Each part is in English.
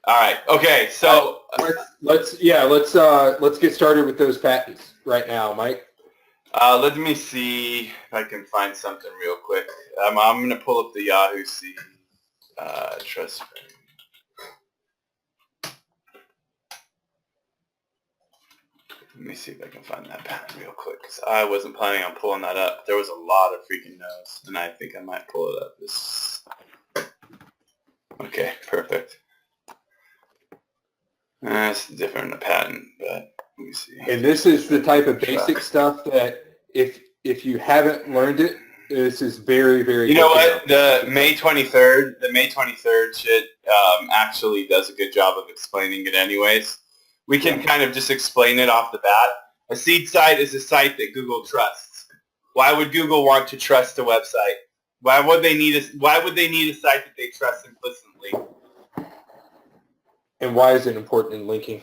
All right. Okay. So let's get started with those patents right now, Mike. let me see if I can find something real quick. I'm going to pull up the Yahoo C trust. Let me see if I can find that patent real quick, because I wasn't planning on pulling that up. There was a lot of freaking no's, and I think I might pull it up. Okay, perfect. It's different than a patent, but let me see. And this is the type of basic stuff that if you haven't learned it, this is very, very. You know what? The May 23rd shit actually does a good job of explaining it anyways. We can kind of just explain it off the bat. A seed site is a site that Google trusts. Why would Google want to trust a website? Why would they need a site that they trust implicitly? And why is it important in linking?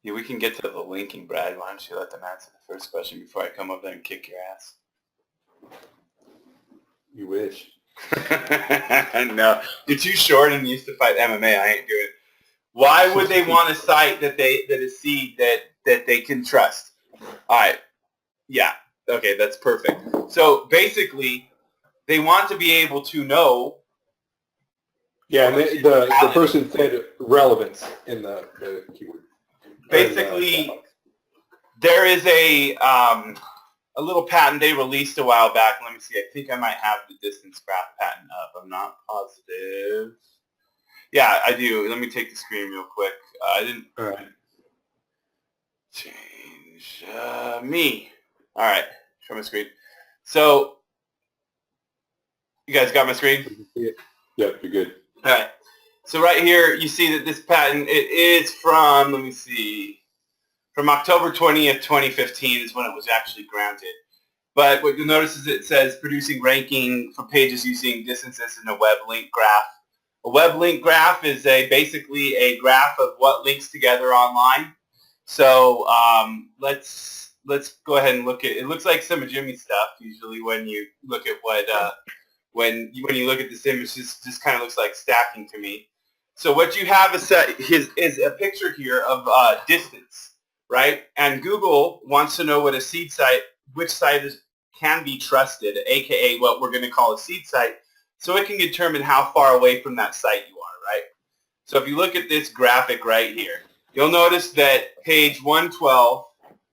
Yeah, we can get to the linking, Brad. Why don't you let them answer the first question before I come up there and kick your ass? You wish. No, you're too short and used to fight MMA. I ain't doing it. Why would they want a site that is seed that they can trust? All right. Yeah. Okay, that's perfect. So basically, they want to be able to know. Yeah, and the person said relevance in the keyword. Basically, there is a little patent they released a while back. Let me see. I think I might have the distance graph patent up. I'm not positive. Yeah, I do. Let me take the screen real quick. I didn't change me. All right, show my screen. So, you guys got my screen? Yep, you're good. All right. So right here, you see that this patent, it is from, let me see, from October 20th, 2015 is when it was actually granted. But what you'll notice is it says producing ranking for pages using distances in a web link graph. A web link graph is basically a graph of what links together online. So let's go ahead and look at it. It looks like some of Jimmy's stuff usually when you look at what when you look at this image. This just kind of looks like stacking to me. So what you have is a picture here of distance, right? And Google wants to know what a seed site, which site can be trusted, aka what we're going to call a seed site, so it can determine how far away from that site you are, right? So if you look at this graphic right here, you'll notice that page 112,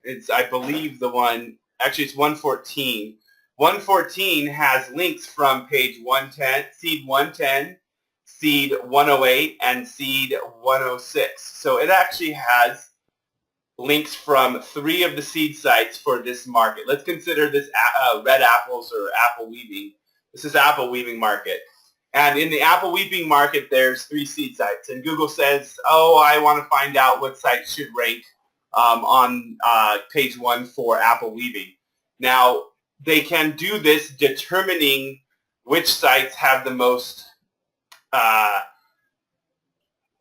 it's, I believe, the one, actually it's 114. 114 has links from page 110, seed 110, seed 108, and seed 106. So it actually has links from 3 of the seed sites for this market. Let's consider this red apples or apple weaving. This is apple weaving market. And in the apple weaving market, there's 3 seed sites. And Google says, oh, I want to find out what sites should rank on page 1 for apple weaving. Now, they can do this determining which sites have the most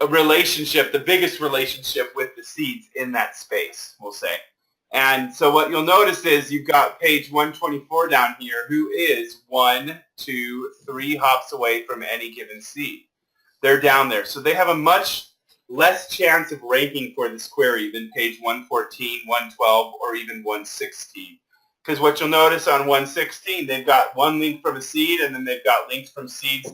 relationship, the biggest relationship with the seeds in that space, we'll say. And so what you'll notice is you've got page 124 down here, who is 1, 2, 3 hops away from any given seed. They're down there. So they have a much less chance of ranking for this query than page 114, 112, or even 116. Because what you'll notice on 116, they've got 1 link from a seed, and then they've got links from seeds,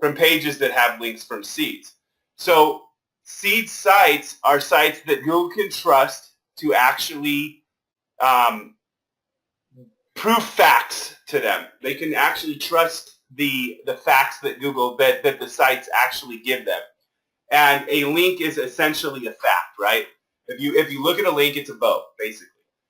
from pages that have links from seeds. So seed sites are sites that Google can trust to actually prove facts to them. They can actually trust the facts that Google, that the sites actually give them. And a link is essentially a fact, right? If you look at a link, it's a vote, basically.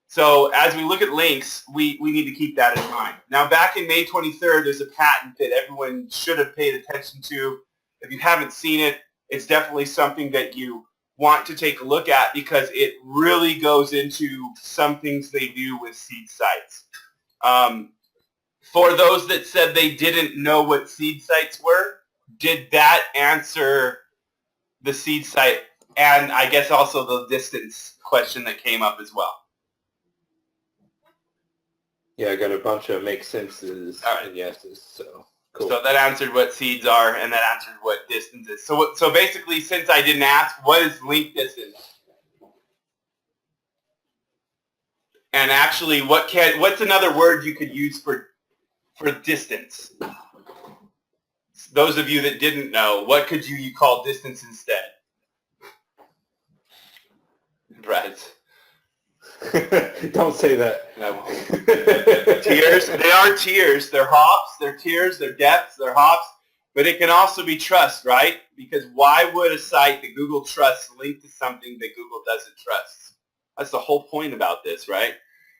So as we look at links, we need to keep that in mind. Now, back in May 23rd, there's a patent that everyone should have paid attention to. If you haven't seen it, it's definitely something that you want to take a look at because it really goes into some things they do with seed sites. For those that said they didn't know what seed sites were, did that answer the seed site and I guess also the distance question that came up as well? Yeah, I got a bunch of make senses right. and yeses. So Cool. So that answered what seeds are, and that answered what distance is. So basically, since I didn't ask, what is link distance? And actually, what's another word you could use for distance? Those of you that didn't know, what could you call distance instead? Right. Don't say that. I won't. Tiers. They are tiers. They're hops. They're tiers. They're depths. They're hops. But it can also be trust, right? Because why would a site that Google trusts link to something that Google doesn't trust? That's the whole point about this, right?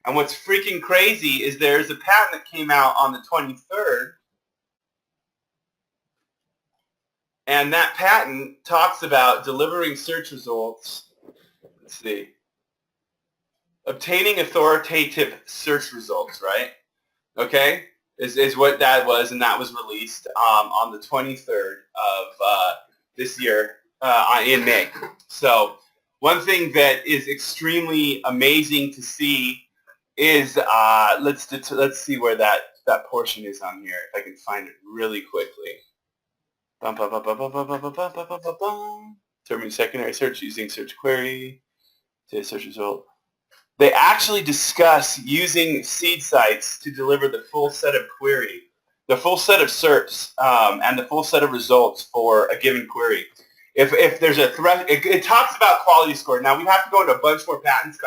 And what's freaking crazy is there's a patent that came out on the 23rd, and that patent talks about delivering search results. Let's see. Obtaining authoritative search results, right? Okay? Is what that was, and that was released on the 23rd of this year in May. So one thing that is extremely amazing to see is, let's see where that portion is on here, if I can find it really quickly. Determining secondary search using search query to search result. They actually discuss using seed sites to deliver the full set of query, the full set of SERPs, and the full set of results for a given query. If there's a threat, it talks about quality score. Now we have to go into a bunch more patents,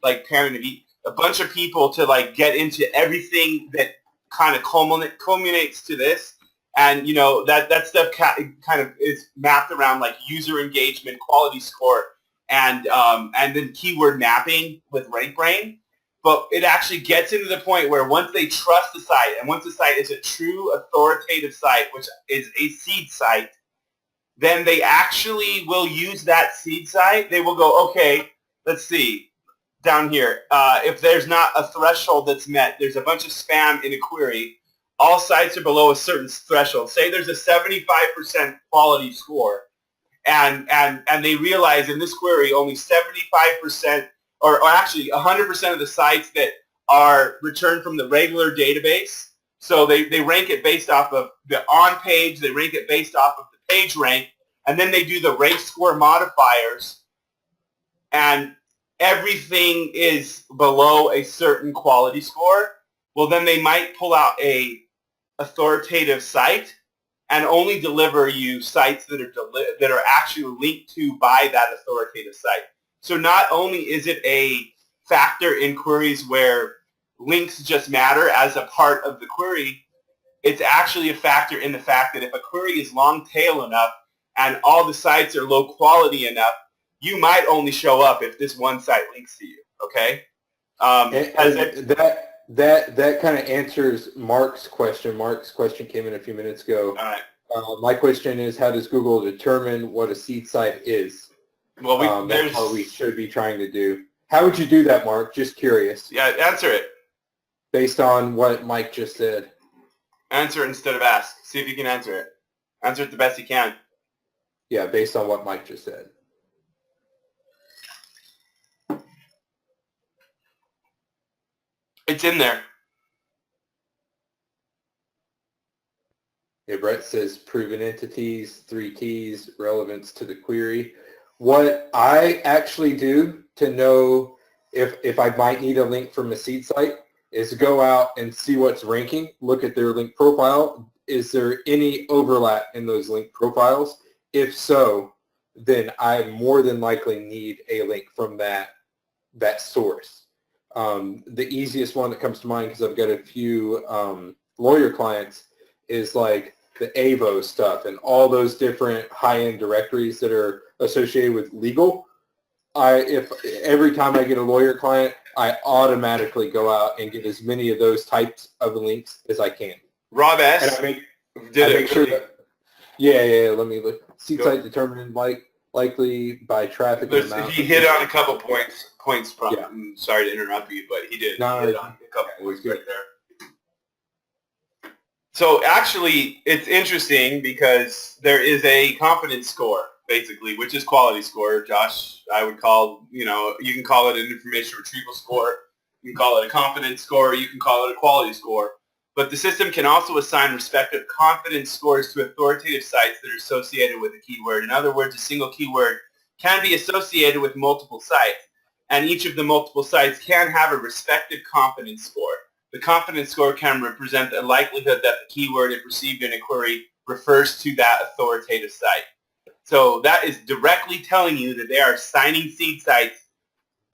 like parent of a bunch of people to like get into everything that kind of culminates to this. And you know that stuff kind of is mapped around like user engagement, quality score, and then keyword mapping with RankBrain. But it actually gets into the point where once they trust the site, and once the site is a true authoritative site, which is a seed site, then they actually will use that seed site. They will go, okay, let's see, down here. If there's not a threshold that's met, there's a bunch of spam in a query. All sites are below a certain threshold. Say there's a 75% quality score, and they realize in this query only 75%, or actually 100% of the sites that are returned from the regular database. So they rank it based off of the on page. They rank it based off of the page rank, and then they do the rank score modifiers, and everything is below a certain quality score. Well, then they might pull out a authoritative site and only deliver you sites that are actually linked to by that authoritative site. So not only is it a factor in queries where links just matter as a part of the query, it's actually a factor in the fact that if a query is long tail enough and all the sites are low quality enough, you might only show up if this one site links to you. Okay. That kind of answers Mark's question. Mark's question came in a few minutes ago. All right. My question is, how does Google determine what a seed site is? Well, that's what we should be trying to do. How would you do that, Mark? Just curious. Yeah, answer it. Based on what Mike just said. Answer it instead of ask. See if you can answer it. Answer it the best you can. Yeah, based on what Mike just said. It's in there. Yeah, Brett says proven entities, 3 keys, relevance to the query. What I actually do to know if I might need a link from a seed site is go out and see what's ranking, look at their link profile. Is there any overlap in those link profiles? If so, then I more than likely need a link from that source. The easiest one that comes to mind, because I've got a few lawyer clients, is like the AVO stuff and all those different high-end directories that are associated with legal. If every time I get a lawyer client, I automatically go out and get as many of those types of links as I can. Rob S. And I make sure that, yeah, let me look. Seed site determined likely by traffic amount. He hit on a couple points from. Yeah. I'm sorry to interrupt you, but he did. No, he hit on a couple points good. right there. So actually, it's interesting because there is a confidence score, basically, which is quality score. Josh, I would call, you can call it an information retrieval score. You can call it a confidence score. You can call it a quality score. but the system can also assign respective confidence scores to authoritative sites that are associated with a keyword. In other words, a single keyword can be associated with multiple sites, and each of the multiple sites can have a respective confidence score. The confidence score can represent the likelihood that the keyword if received in a query refers to that authoritative site. So that is directly telling you that they are assigning seed sites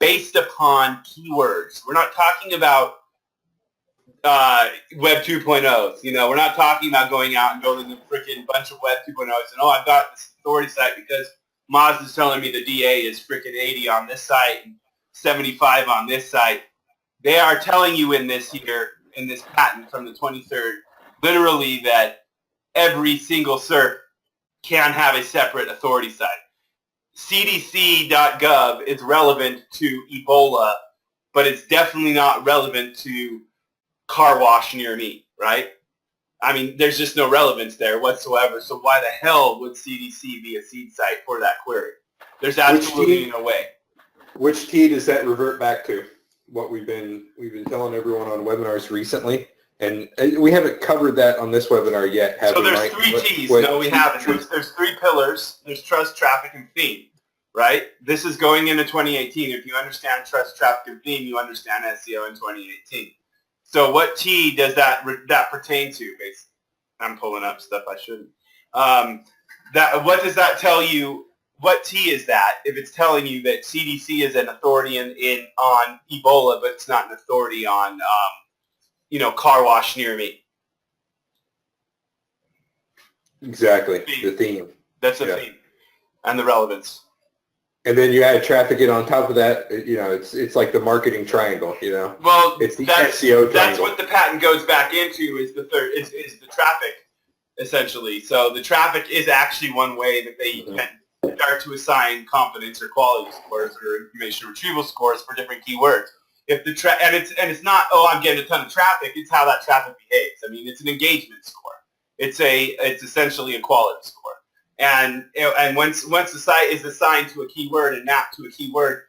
based upon keywords. We're not talking about Web 2.0s. We're not talking about going out and building a freaking bunch of Web 2.0s and, oh, I've got this authority site because Moz is telling me the DA is freaking 80 on this site and 75 on this site. They are telling you in this patent from the 23rd, literally that every single SERP can have a separate authority site. CDC.gov is relevant to Ebola, but it's definitely not relevant to car wash near me, right? I mean, there's just no relevance there whatsoever. So why the hell would CDC be a seed site for that query? There's absolutely no way. Which T does that revert back to? What we've been telling everyone on webinars recently, and we haven't covered that on this webinar yet. So there's three T's. No, we haven't. There's three pillars. There's trust, traffic, and theme, right? This is going into 2018. If you understand trust, traffic, and theme, you understand SEO in 2018. So what T does that pertain to? Basically, I'm pulling up stuff I shouldn't. What does that tell you? What T is that if it's telling you that CDC is an authority on Ebola, but it's not an authority on car wash near me? Exactly, the theme. That's the theme and the relevance. And then you add traffic in on top of that. It's like the marketing triangle. Well, it's the SEO triangle. That's what the patent goes back into is the third is the traffic, essentially. So the traffic is actually one way that they can start to assign confidence or quality scores or information retrieval scores for different keywords. If the it's not, oh, I'm getting a ton of traffic. It's how that traffic behaves. I mean, it's an engagement score. It's essentially a quality score. And once the site is assigned to a keyword and mapped to a keyword,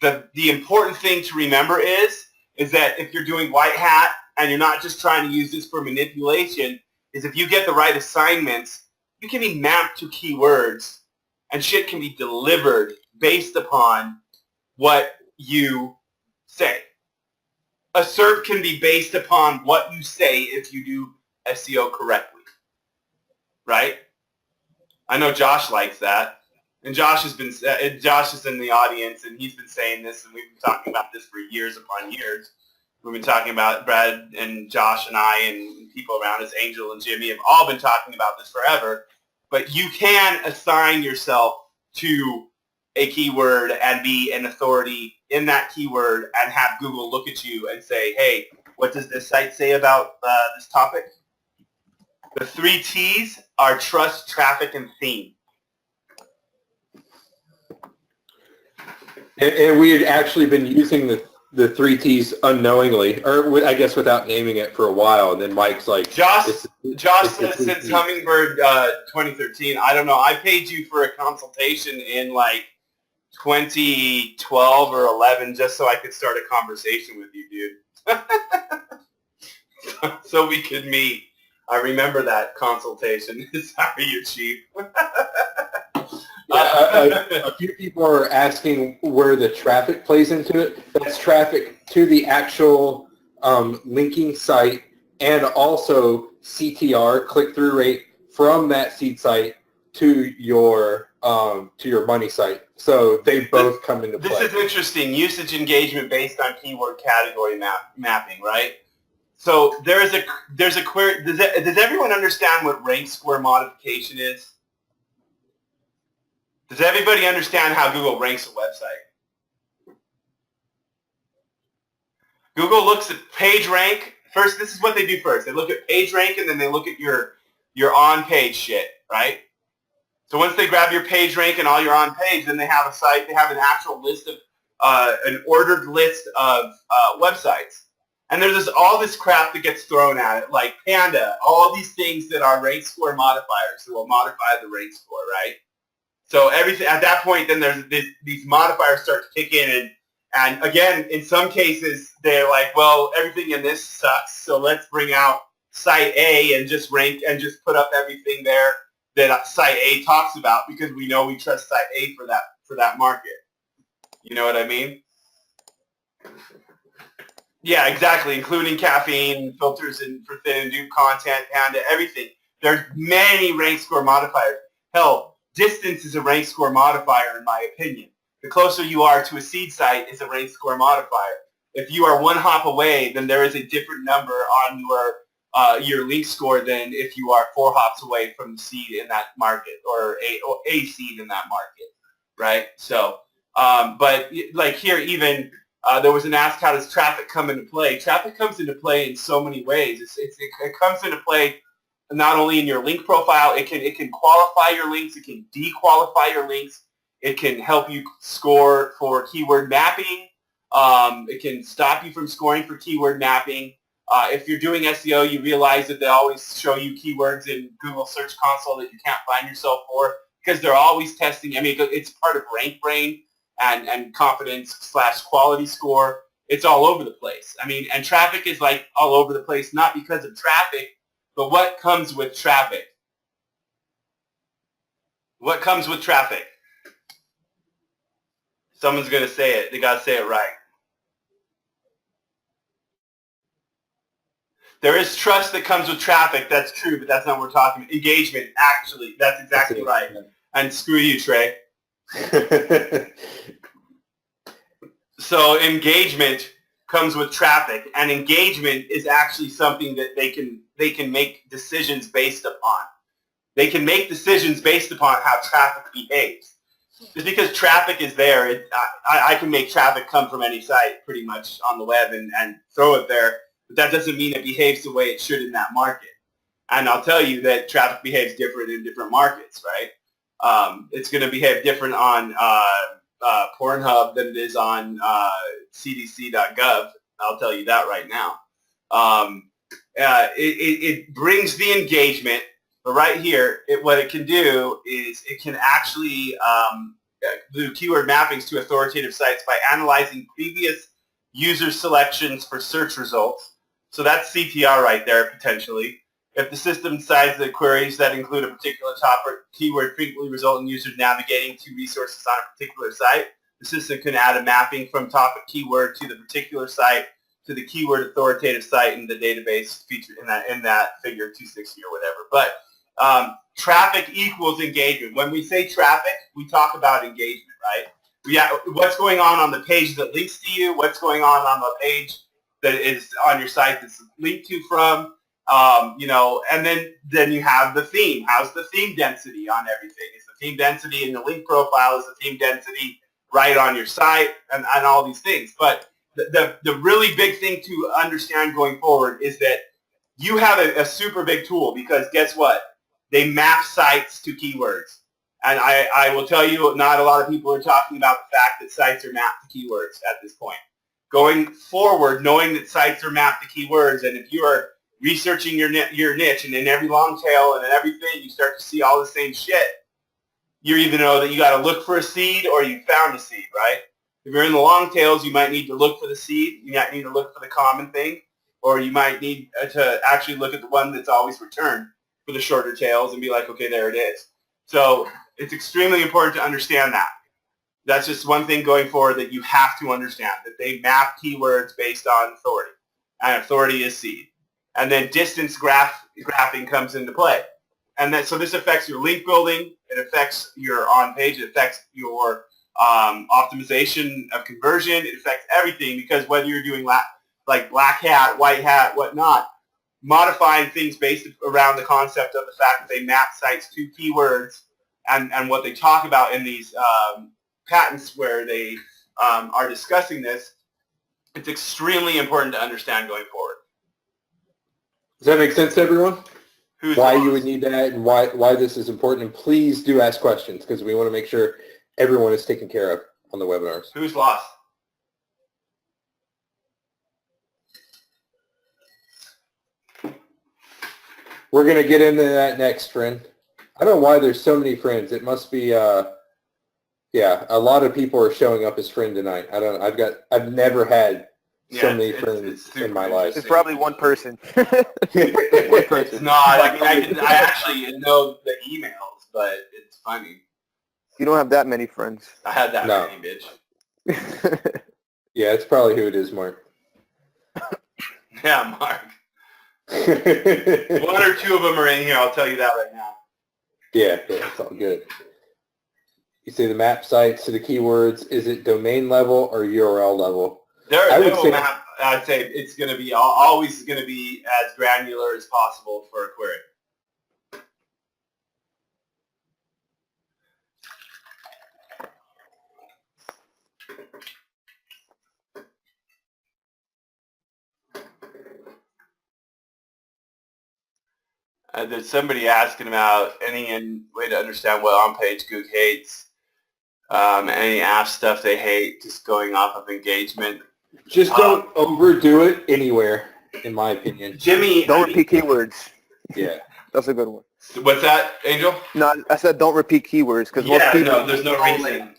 the important thing to remember is that if you're doing white hat and you're not just trying to use this for manipulation, is if you get the right assignments, you can be mapped to keywords and shit can be delivered based upon what you say. A SERP can be based upon what you say if you do SEO correctly, right? I know Josh likes that, and Josh is in the audience, and he's been saying this, and we've been talking about this for years upon years. We've been talking about Brad and Josh and I and people around us, Angel and Jimmy, have all been talking about this forever. But you can assign yourself to a keyword and be an authority in that keyword and have Google look at you and say, hey, what does this site say about this topic? The three T's are trust, traffic, and theme. And we had actually been using the three T's unknowingly, or I guess without naming it for a while, and then Mike's like... Josh says since Hummingbird 2013, I don't know, I paid you for a consultation in like 2012 or 11 just so I could start a conversation with you, dude. So we could meet. I remember that consultation. Sorry, you're cheap. A few people are asking where the traffic plays into it. That's traffic to the actual linking site and also CTR, click-through rate, from that seed site to your money site. So they both come into play. This is interesting. Usage engagement based on keyword category mapping, right? So there's a query. Does everyone understand what rank score modification is? Does everybody understand how Google ranks a website? Google looks at page rank. First, this is what they do first. They look at page rank, and then they look at your on-page shit, right? So once they grab your page rank and all your on-page, then they have a site. They have an actual list of an ordered list of websites. And there's all this crap that gets thrown at it, like Panda, all these things that are rank score modifiers that will modify the rank score, right? So everything at that point, then there's these modifiers start to kick in, And again, in some cases, they're like, well, everything in this sucks, so let's bring out site A and just rank and just put up everything there that site A talks about because we know we trust site A for that market. You know what I mean? Yeah, exactly, including caffeine, filters and for thin and deep content, Panda, everything. There's many rank score modifiers. Hell, distance is a rank score modifier in my opinion. The closer you are to a seed site is a rank score modifier. If you are one hop away, then there is a different number on your link score than if you are 4 hops away from the seed in that market or a seed in that market, right? So, but like here even, there was an ask, how does traffic come into play? Traffic comes into play in so many ways. It comes into play not only in your link profile, it can qualify your links, it can dequalify your links, it can help you score for keyword mapping, it can stop you from scoring for keyword mapping. If you're doing SEO, you realize that they always show you keywords in Google Search Console that you can't find yourself for because they're always testing. I mean, it's part of RankBrain and confidence/quality score. It's all over the place. I mean, and traffic is like all over the place, not because of traffic, but what comes with traffic? What comes with traffic? Someone's going to say it. They got to say it right. There is trust that comes with traffic. That's true, but that's not what we're talking about. Engagement, actually. That's exactly right. And screw you, Trey. So engagement comes with traffic, and engagement is actually something that they can make decisions based upon. They can make decisions based upon how traffic behaves. Just because traffic is there, I can make traffic come from any site pretty much on the web and throw it there, but that doesn't mean it behaves the way it should in that market. And I'll tell you that traffic behaves different in different markets, right? It's going to behave different on Pornhub than it is on cdc.gov. I'll tell you that right now. It brings the engagement, but right here, what it can do is it can actually do keyword mappings to authoritative sites by analyzing previous user selections for search results. So that's CTR right there, potentially. If the system decides that queries that include a particular topic keyword frequently result in users navigating to resources on a particular site, the system can add a mapping from topic keyword to the particular site to the keyword authoritative site in the database featured in that figure 260 or whatever. But traffic equals engagement. When we say traffic, we talk about engagement, right? What's going on the page that links to you? What's going on the page that is on your site that's linked to from? And then you have the theme. How's the theme density on everything? Is the theme density in the link profile? Is the theme density right on your site? And all these things. But the really big thing to understand going forward is that you have a super big tool because guess what? They map sites to keywords. And I will tell you, not a lot of people are talking about the fact that sites are mapped to keywords at this point. Going forward, knowing that sites are mapped to keywords, and if you are researching your niche, and in every long tail and in everything, you start to see all the same shit, you either know that you got to look for a seed or you found a seed, right? If you're in the long tails, you might need to look for the seed. You might need to look for the common thing, or you might need to actually look at the one that's always returned for the shorter tails and be like, okay, there it is. So it's extremely important to understand that. That's just one thing going forward that you have to understand, that they map keywords based on authority, and authority is seed. And then distance graphing comes into play. And so this affects your link building, it affects your on-page, it affects your optimization of conversion, it affects everything because whether you're doing like black hat, white hat, whatnot, modifying things based around the concept of the fact that they map sites to keywords and what they talk about in these patents where they are discussing this, it's extremely important to understand going forward. Does that make sense to everyone? Why you would need that and why this is important? And please do ask questions because we want to make sure everyone is taken care of on the webinars. Who's lost? We're going to get into that next, friend. I don't know why there's so many friends. It must be Yeah, a lot of people are showing up as friend tonight. I've never had so many friends in my life. It's probably one person. One It's not. I mean, I actually know the emails, but it's funny. You don't have that many friends. I had that No. many, bitch. Yeah, it's probably who it is, Mark. Yeah, Mark. One or two of them are in here. I'll tell you that right now. Yeah, it's all good. You see the map sites to the keywords. Is it domain level or URL level? I'd say it's going to be always going to be as granular as possible for a query. There's somebody asking about any way to understand what on-page Goog hates. Any app stuff they hate, just going off of engagement. Just don't overdo it anywhere, in my opinion. Jimmy, Don't repeat keywords. Yeah. That's a good one. What's that, Angel? No, I said don't repeat keywords because most people, there's no reason.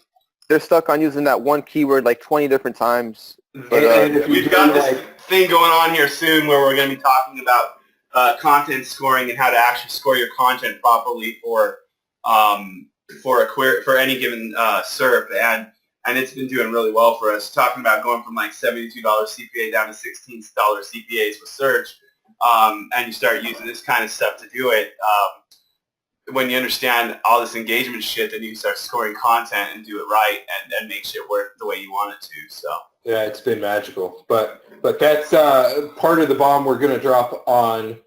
they're stuck on using that one keyword like 20 different times. But And We've got this thing going on here soon where we're going to be talking about content scoring and how to actually score your content properly for a query for any given SERP, and it's been doing really well for us. Talking about going from like $72 CPA down to $16 CPAs with search, and you start using this kind of stuff to do it. When you understand all this engagement shit, then you can start scoring content and do it right, and make shit work the way you want it to. So yeah, it's been magical. But that's part of the bomb we're going to drop on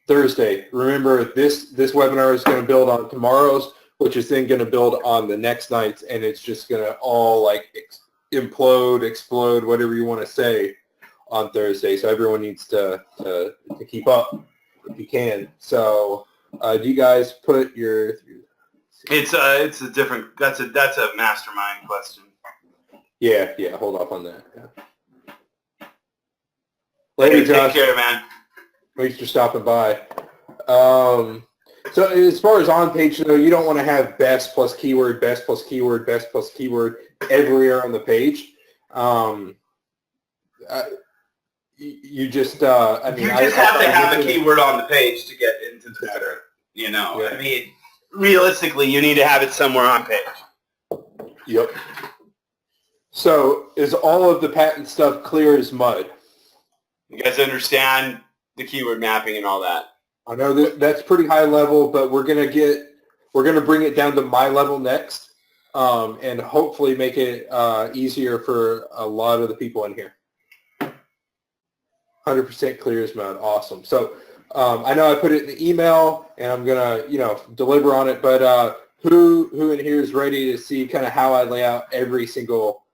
Thursday. Remember, this webinar is going to build on tomorrow's, which is then going to build on the next night's, and it's just going to all like implode, explode, whatever you want to say on Thursday. So everyone needs to keep up if you can. So do you guys put your... it's a different. That's a mastermind question. Yeah, hold off on that. Yeah. Later, Josh. Take care, man. Thanks for stopping by. So as far as on-page, though, you don't want to have best plus keyword, best plus keyword, best plus keyword everywhere on the page. You just, have to have a keyword on the page to get into the SERP. You know, yeah. I mean, realistically, you need to have it somewhere on page. Yep. So is all of the patent stuff clear as mud? You guys understand the keyword mapping and all that? I know that's pretty high level, but we're gonna bring it down to my level next, and hopefully make it easier for a lot of the people in here. 100% clear as mud. Awesome. So I know I put it in the email, and I'm gonna deliver on it. But who in here is ready to see kind of how I lay out every single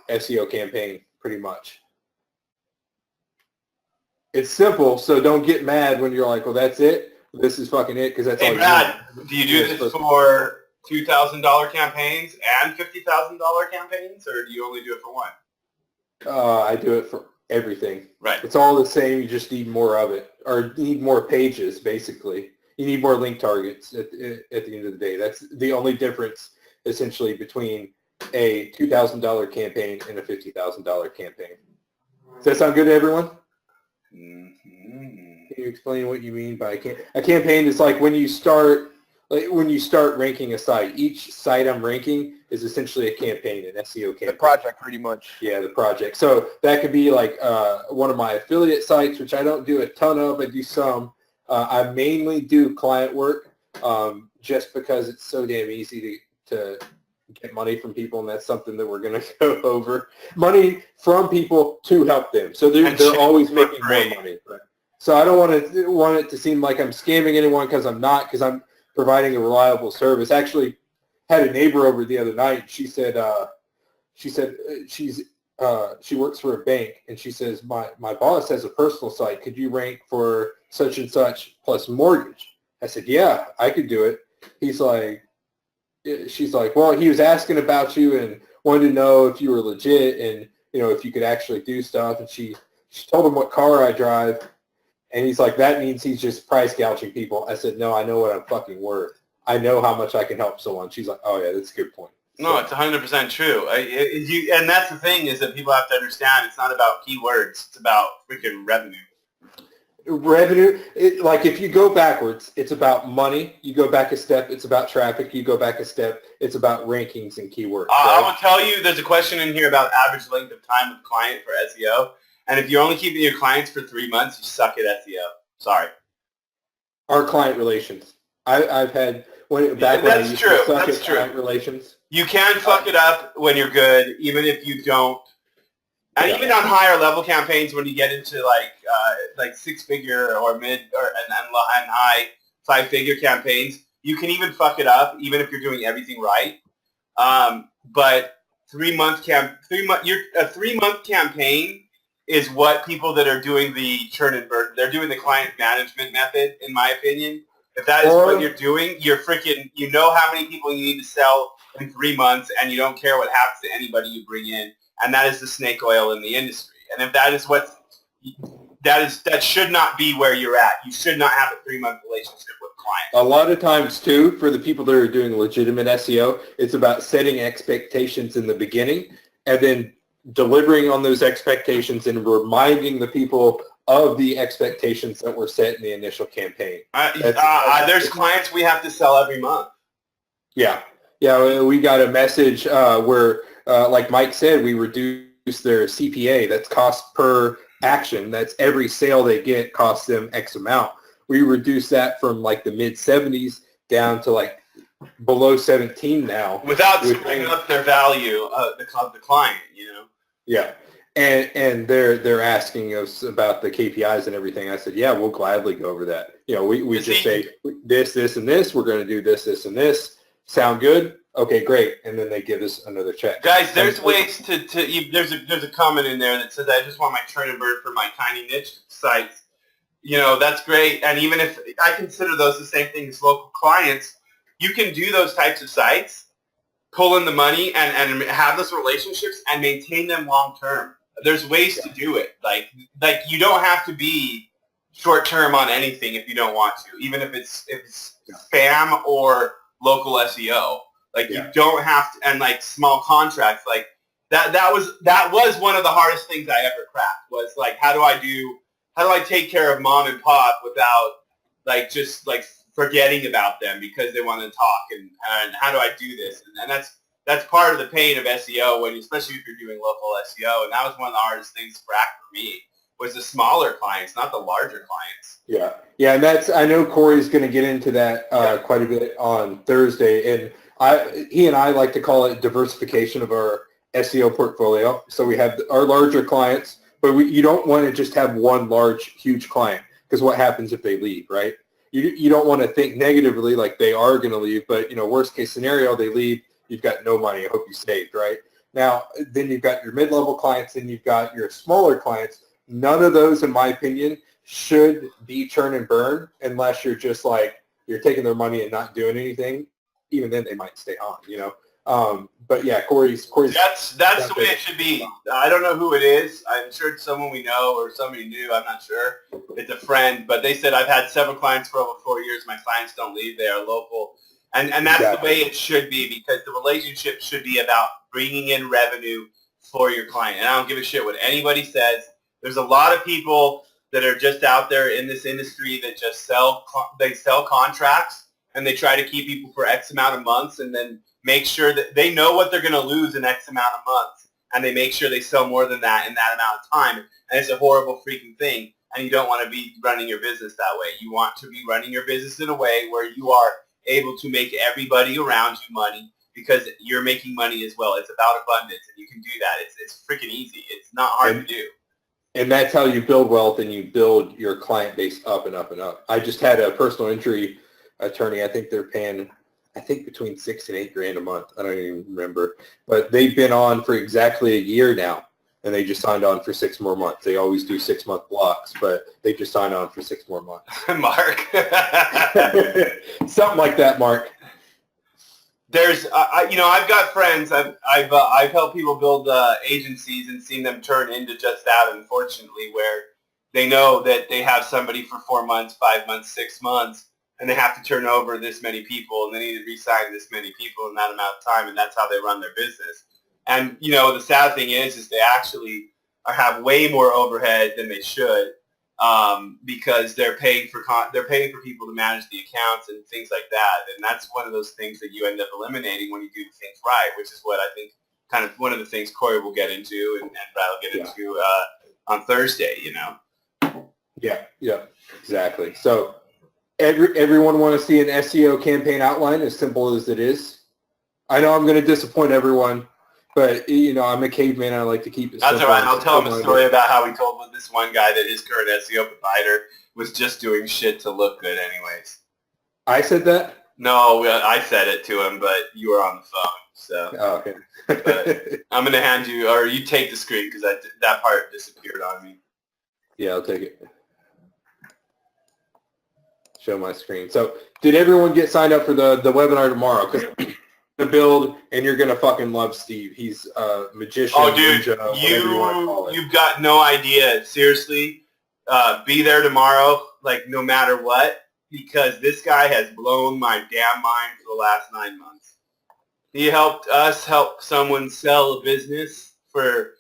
SEO campaign, pretty much? It's simple, so don't get mad when you're like, well, that's it. This is fucking it, because that's all. Hey, Brad, do you do this for $2,000 campaigns and $50,000 campaigns, or do you only do it for one? I do it for everything. Right. It's all the same. You just need more of it, or need more pages, basically. You need more link targets at the end of the day. That's the only difference, essentially, between a $2,000 campaign and a $50,000 campaign. Does that sound good to everyone? Mm-hmm. Can you explain what you mean by a campaign? Is like when you start ranking a site. Each site I'm ranking is essentially a campaign, an SEO campaign. The project, pretty much. Yeah, the project. So that could be like one of my affiliate sites, which I don't do a ton of. I do some. I mainly do client work, just because it's so damn easy to get money from people, and that's something that we're going to go over. Money from people to help them. So they're always making more money. Right? So I don't want it to seem like I'm scamming anyone, because I'm not, because I'm providing a reliable service. Actually, had a neighbor over the other night. She said she works for a bank, and she says, my boss has a personal site. Could you rank for such and such plus mortgage? I said, yeah, I could do it. She's like, well, he was asking about you and wanted to know if you were legit and, if you could actually do stuff. And she told him what car I drive. And he's like, that means he's just price gouging people. I said, no, I know what I'm fucking worth. I know how much I can help someone. She's like, oh, yeah, that's a good point. No, it's 100% true. And that's the thing is that people have to understand it's not about keywords. It's about freaking revenue. Revenue, like if you go backwards, it's about money. You go back a step, it's about traffic. You go back a step, it's about rankings and keywords. I Right? will tell you, there's a question in here about average length of time with client for SEO. And if you're only keeping your clients for 3 months, you suck at SEO. Sorry. Our client relations. I've had when I That's used true. to suck That's at true. client relations. You can fuck it up when you're good, even if you don't. And even on higher level campaigns, when you get into like 6-figure or mid and high 5-figure campaigns, you can even fuck it up, even if you're doing everything right. But 3 month a 3-month campaign is what people that are doing the churn and burn, they're doing the client management method, in my opinion. If that is what you're doing, you're freaking, you know how many people you need to sell in 3 months, and you don't care what happens to anybody you bring in. And that is the snake oil in the industry. And if that is that should not be where you're at. You should not have a 3-month relationship with clients. A lot of times too, for the people that are doing legitimate SEO, it's about setting expectations in the beginning and then delivering on those expectations and reminding the people of the expectations that were set in the initial campaign. There's clients we have to sell every month. Yeah. Yeah, we got a message where, like Mike said, we reduced their CPA. That's cost per action. That's every sale they get costs them X amount. We reduced that from like the mid-70s down to like below 17 now. Without screwing up their value, the client, you know? Yeah. And they're asking us about the KPIs and everything. I said, yeah, we'll gladly go over that. You know, we just say this, and this. We're going to do this, and this. Sound good? Okay, great. And then they give us another check. Guys, there's ways there's a comment in there that says, I just want my churn and burn for my tiny niche sites. You know, that's great. And even if I consider those the same thing as local clients, you can do those types of sites, pull in the money and have those relationships and maintain them long term. There's ways to do it. Like you don't have to be short term on anything if you don't want to, even if it's spam or local SEO. Like you don't have to, and like small contracts, like that was one of the hardest things I ever cracked, was like how do I take care of mom and pop without like just like forgetting about them because they want to talk, and how do I do this? And that's part of the pain of SEO, when especially if you're doing local SEO. And that was one of the hardest things to crack for me, was the smaller clients, not the larger clients. Yeah. Yeah, and I know Corey's going to get into that quite a bit on Thursday, and he and I like to call it diversification of our SEO portfolio. So we have our larger clients, but you don't want to just have one large, huge client, because what happens if they leave, right? You don't want to think negatively like they are going to leave, but, you know, worst case scenario, they leave, you've got no money. I hope you saved, right? Now, then you've got your mid-level clients, and you've got your smaller clients. None of those, in my opinion, should be churn and burn, unless you're just like, you're taking their money and not doing anything. Even then, they might stay on, you know. But yeah, Corey's. That's the way it should be. I don't know who it is. I'm sure it's someone we know or somebody new. I'm not sure. It's a friend, but they said, I've had several clients for over 4 years. My clients don't leave. They are local. And that's the way it should be, because the relationship should be about bringing in revenue for your client. And I don't give a shit what anybody says. There's a lot of people that are just out there in this industry that just sell contracts, and they try to keep people for X amount of months, and then make sure that they know what they're going to lose in X amount of months, and they make sure they sell more than that in that amount of time. And it's a horrible freaking thing, and you don't want to be running your business that way. You want to be running your business in a way where you are able to make everybody around you money, because you're making money as well. It's about abundance, and you can do that. It's freaking easy. It's not hard to do. And that's how you build wealth, and you build your client base up and up and up. I just had a personal injury attorney. I think they're paying, between $6,000 and $8,000 a month. I don't even remember. But they've been on for exactly a year now, and they just signed on for 6 more months. They always do 6-month blocks, but they just signed on for 6 more months. Mark. Something like that, Mark. There's, I've got friends. I've helped people build agencies and seen them turn into just that, unfortunately, where they know that they have somebody for 4 months, 5 months, 6 months, and they have to turn over this many people, and they need to re-sign this many people in that amount of time, and that's how they run their business. And, you know, the sad thing is they actually have way more overhead than they should, because they're paying for people to manage the accounts and things like that. And that's one of those things that you end up eliminating when you do things right, which is what I think kind of one of the things Corey will get into and Brad will get into on Thursday, you know. Yeah, exactly. So everyone want to see an SEO campaign outline, as simple as it is. I know I'm going to disappoint everyone, but, you know, I'm a caveman. I like to keep it simple. That's all right. I'll tell him a story about how he told this one guy that his current SEO provider was just doing shit to look good anyways. I said that? No, I said it to him, but you were on the phone. So okay. But I'm going to hand you, or you take the screen because that part disappeared on me. Yeah, I'll take it. Show my screen. So did everyone get signed up for the webinar tomorrow? Because the build, and you're going to fucking love Steve. He's a magician. Oh, dude, ninja, you've got no idea. Seriously, be there tomorrow, like no matter what, because this guy has blown my damn mind for the last 9 months. He helped us help someone sell a business for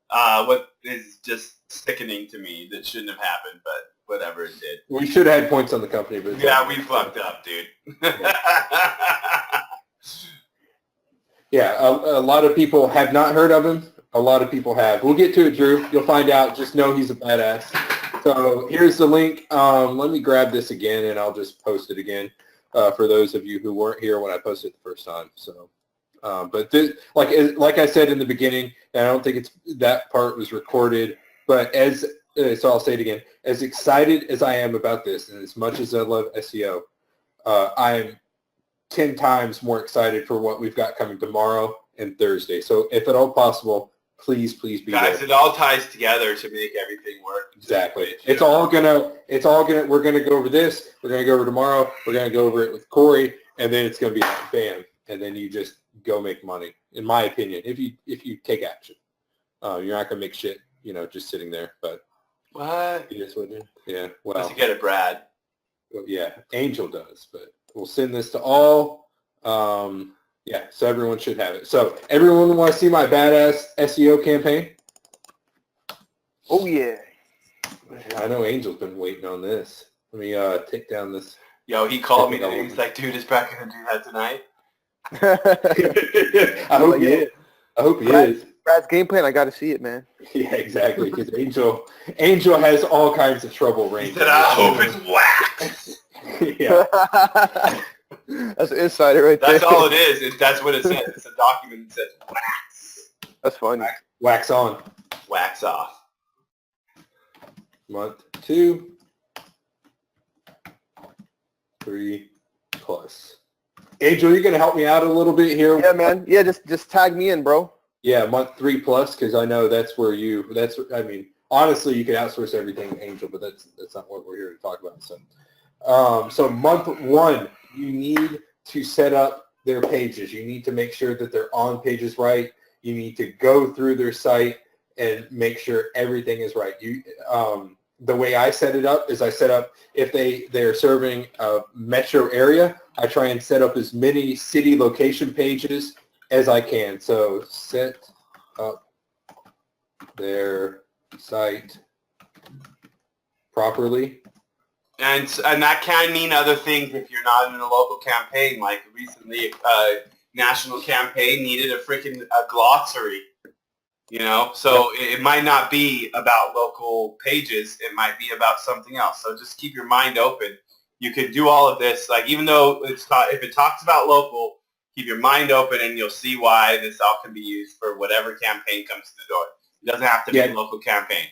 what is just sickening to me that shouldn't have happened, but whatever, it did. We should have had points on the company, but yeah, we fucked up, dude. Yeah, a lot of people have not heard of him. A lot of people have. We'll get to it, Drew. You'll find out. Just know he's a badass. So here's the link. Let me grab this again, and I'll just post it again for those of you who weren't here when I posted it the first time. So, but this, like I said in the beginning, and I don't think that part was recorded, but so I'll say it again. As excited as I am about this, and as much as I love SEO, I am 10 times more excited for what we've got coming tomorrow and Thursday. So if at all possible, please be guys, there. it all ties together to make everything work. Exactly. We're going to go over this. We're going to go over tomorrow. We're going to go over it with Corey, and then it's going to be like, bam. And then you just go make money, in my opinion, if you take action. You're not going to make shit, just sitting there, but what? it is what it is. Yeah. Well, Unless you get it, Brad. Yeah, Angel does, but we'll send this to all. Yeah, so everyone should have it. So everyone want to see my badass SEO campaign? Oh, yeah. I know Angel's been waiting on this. Let me take down this. Yo, he called me today. He's like, dude, is Brad going to do that tonight? I hope he is. I hope he is. Brad's game plan, I got to see it, man. Yeah, exactly, because Angel has all kinds of trouble range. He said, I hope it's wax. Yeah. That's an insider right there. That's all it is. That's what it says. It's a document that says wax. That's funny. Wax on. Wax off. Month 2, 3 plus. Angel, you going to help me out a little bit here? Yeah, man. Yeah, just tag me in, bro. Yeah, month 3 plus, because I know that's where honestly, you can outsource everything, Angel, but that's not what we're here to talk about. So month 1, you need to set up their pages. You need to make sure that they're on pages right. You need to go through their site and make sure everything is right. The way I set it up is I set up, if they're serving a metro area, I try and set up as many city location pages as I can. So set up their site properly. And that can mean other things if you're not in a local campaign. Like recently, national campaign needed a glossary, So it might not be about local pages. It might be about something else. So just keep your mind open. You can do all of this. Like even though if it talks about local, keep your mind open and you'll see why this all can be used for whatever campaign comes to the door. It doesn't have to be a local campaign.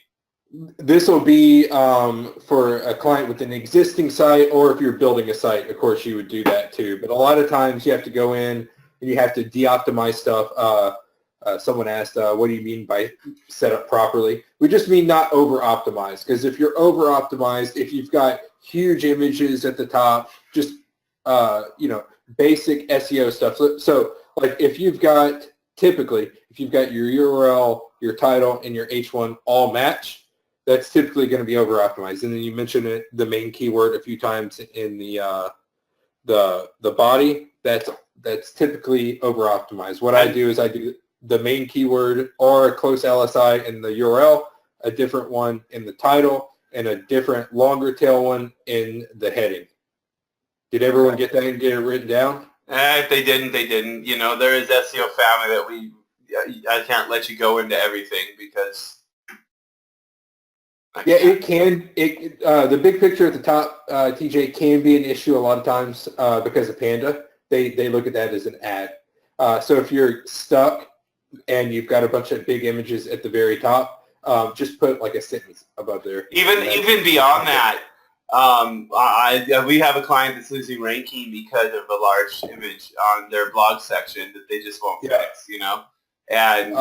This will be for a client with an existing site, or if you're building a site, of course you would do that too. But a lot of times you have to go in and you have to de-optimize stuff. Someone asked, what do you mean by set up properly? We just mean not over-optimized, because if you're over-optimized, if you've got huge images at the top, just, basic SEO stuff. So like if you've got your URL, your title, and your H1 all match, that's typically going to be over-optimized. And then you mentioned the main keyword a few times in the the body, that's typically over optimized. What I do is I do the main keyword or a close LSI in the URL, a different one in the title, and a different longer tail one in the heading. Did everyone get that and get it written down? If they didn't, they didn't. You know, there is SEO family that I can't let you go into everything because it can. The big picture at the top, TJ, can be an issue a lot of times because of Panda. They look at that as an ad. So if you're stuck and you've got a bunch of big images at the very top, just put like a sentence above there. Even beyond that, we have a client that's losing ranking because of a large image on their blog section that they just won't fix. You know, and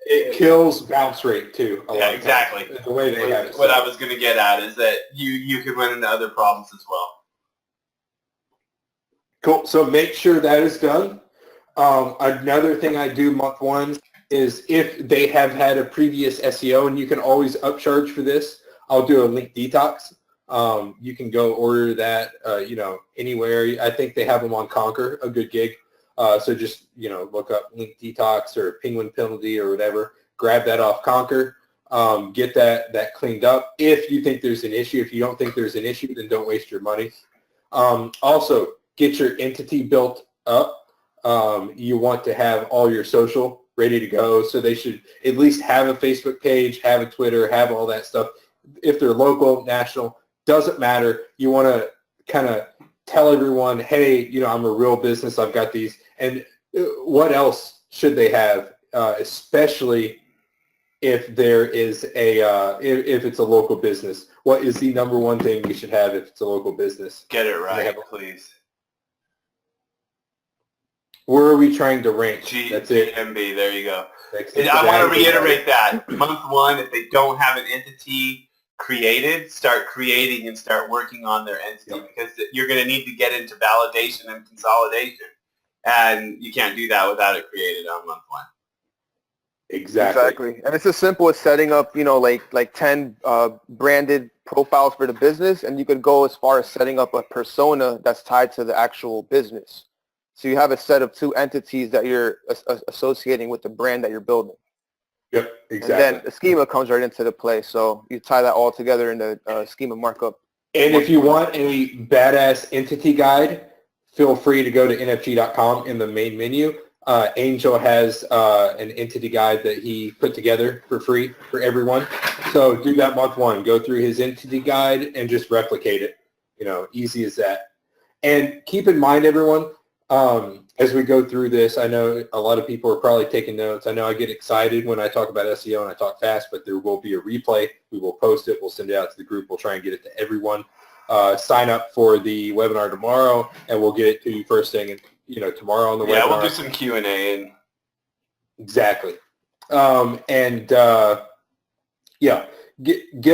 it kills bounce rate too. Exactly. The way they have it. What I was going to get at is that you can run into other problems as well. Cool. So make sure that is done. Another thing I do month one is if they have had a previous SEO, and you can always upcharge for this, I'll do a link detox. You can go order that, anywhere. I think they have them on Conquer, a good gig. So just, look up link detox or penguin penalty or whatever. Grab that off Conquer. Get that cleaned up. If you think there's an issue, if you don't think there's an issue, then don't waste your money. Also, get your entity built up. You want to have all your social ready to go. So they should at least have a Facebook page, have a Twitter, have all that stuff. If they're local, national, doesn't matter. You want to kind of tell everyone, hey, I'm a real business. I've got these. And what else should they have, especially if there is if it's a local business? What is the number one thing you should have if it's a local business? Get it right, please. Where are we trying to rank? That's it. GMB, there you go. Exactly. I want to reiterate that. Month one, if they don't have an entity created, start creating and start working on their entity because you're going to need to get into validation and consolidation. And you can't do that without it created on month one. Exactly. And it's as simple as setting up, like 10 branded profiles for the business, and you could go as far as setting up a persona that's tied to the actual business. So you have a set of 2 entities that you're associating with the brand that you're building. Yep, exactly. And then the schema comes right into the play. So you tie that all together in the schema markup. And if you want a badass entity guide, feel free to go to nfg.com in the main menu. Angel has an entity guide that he put together for free for everyone. So do that month one. Go through his entity guide and just replicate it. Easy as that. And keep in mind, everyone, as we go through this, I know a lot of people are probably taking notes. I know I get excited when I talk about SEO and I talk fast, but there will be a replay. We will post it. We'll send it out to the group. We'll try and get it to everyone. Sign up for the webinar tomorrow, and we'll get it to you first thing, tomorrow on the webinar. Yeah, we'll do some Q&A. Exactly. Get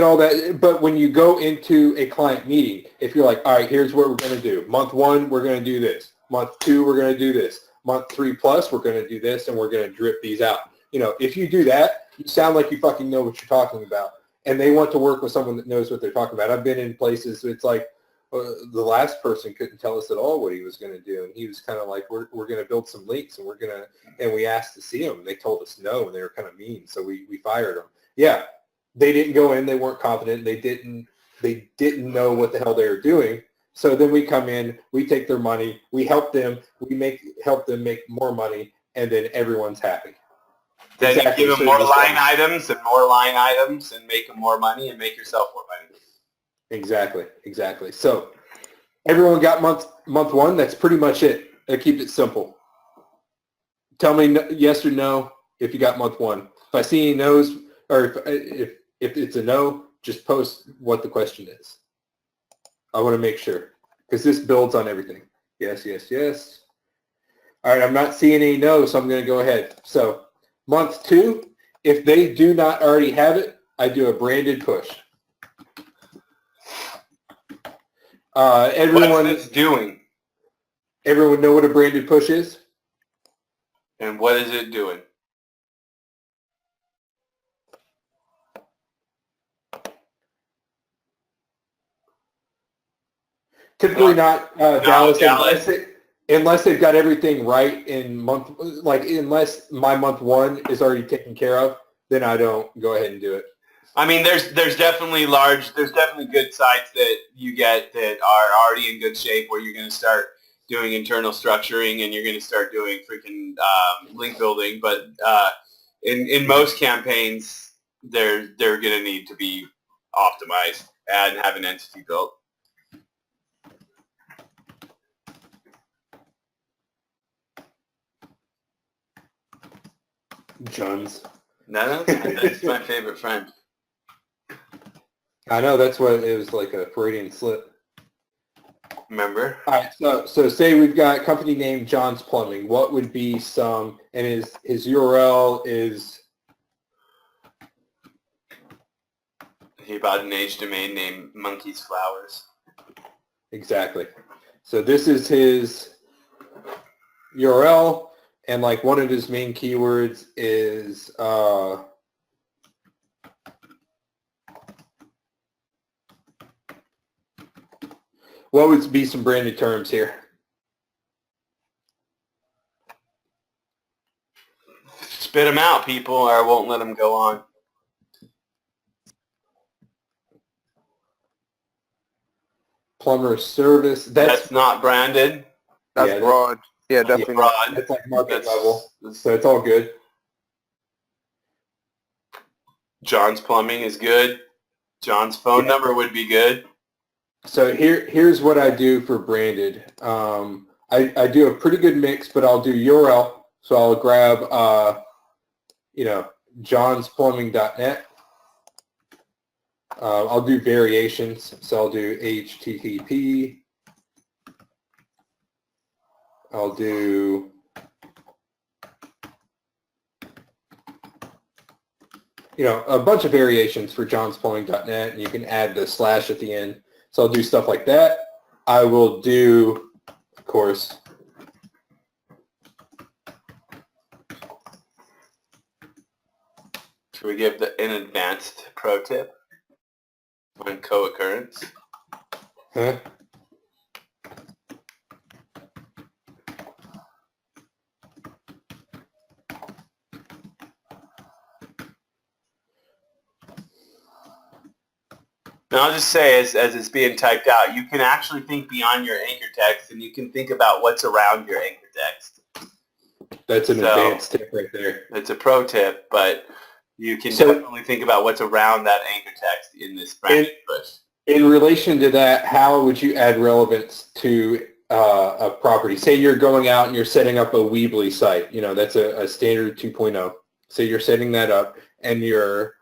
all that. But when you go into a client meeting, if you're like, all right, here's what we're going to do. Month one, we're going to do this. Month two, we're going to do this. Month 3+, we're going to do this, and we're going to drip these out. If you do that, you sound like you fucking know what you're talking about. And they want to work with someone that knows what they're talking about. I've been in places, it's like the last person couldn't tell us at all what he was going to do. And he was kind of like, we're going to build some links, and we asked to see them. And they told us no, and they were kind of mean. So we fired them. Yeah, they didn't go in. They weren't confident. They didn't know what the hell they were doing. So then we come in, we take their money, we help them, help them make more money, and then everyone's happy. Then you give them more line items and make them more money and make yourself more money. Exactly. So everyone got month one. That's pretty much it. I keep it simple. Tell me yes or no if you got month one. If I see any no's, or if it's a no, just post what the question is. I want to make sure, because this builds on everything. Yes. All right, I'm not seeing any no, so I'm going to go ahead. So month two, if they do not already have it, I do a branded push. What's this doing? Everyone know what a branded push is? And what is it doing? Typically not Dallas, Dallas. unless they've got everything right in month, like unless my month one is already taken care of, then I don't go ahead and do it. I mean, there's definitely good sites that you get that are already in good shape where you're going to start doing internal structuring and you're going to start doing freaking link building. But in most campaigns, they're going to need to be optimized and have an entity built. John's. No, that's my favorite friend. I know, that's what it was, like a Freudian slip. Remember? All right, so say we've got company name John's Plumbing. What would be some, and his URL is? He bought an age domain named Monkey's Flowers. Exactly. So this is his URL, and like one of his main keywords is what would be some branded terms here? Spit them out, people, or I won't let them go on. Plumber service. That's not branded. That's broad. Yeah, definitely. Broad. That's like market level. So it's all good. John's Plumbing is good. John's phone number would be good. So here's what I do for branded. I do a pretty good mix, but I'll do URL. So I'll grab, johnsplumbing.net. I'll do variations. So I'll do HTTP. I'll do a bunch of variations for johnsplumbing.net, and you can add the slash at the end. So I'll do stuff like that. I will do, of course, should we give an advanced pro tip on co-occurrence? huh? And I'll just say, as it's being typed out, you can actually think beyond your anchor text, and you can think about what's around your anchor text. That's an advanced tip right there. It's a pro tip, but you can definitely think about what's around that anchor text in this branding push. In relation to that, how would you add relevance to a property? Say you're going out and you're setting up a Weebly site. That's a standard 2.0. So you're setting that up, and your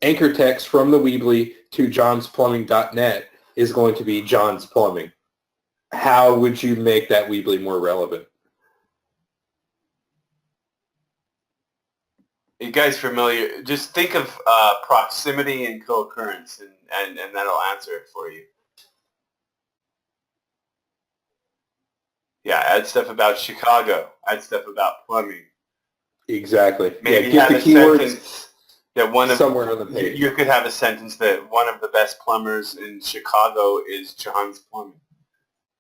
anchor text from the Weebly to johnsplumbing.net is going to be John's Plumbing. How would you make that Weebly more relevant? You guys familiar? Just think of proximity and co-occurrence, and that'll answer it for you. Yeah, add stuff about Chicago. Add stuff about plumbing. Exactly. Maybe get have the a keywords sentence that somewhere on the page. You could have a sentence that one of the best plumbers in Chicago is John's Plumbing.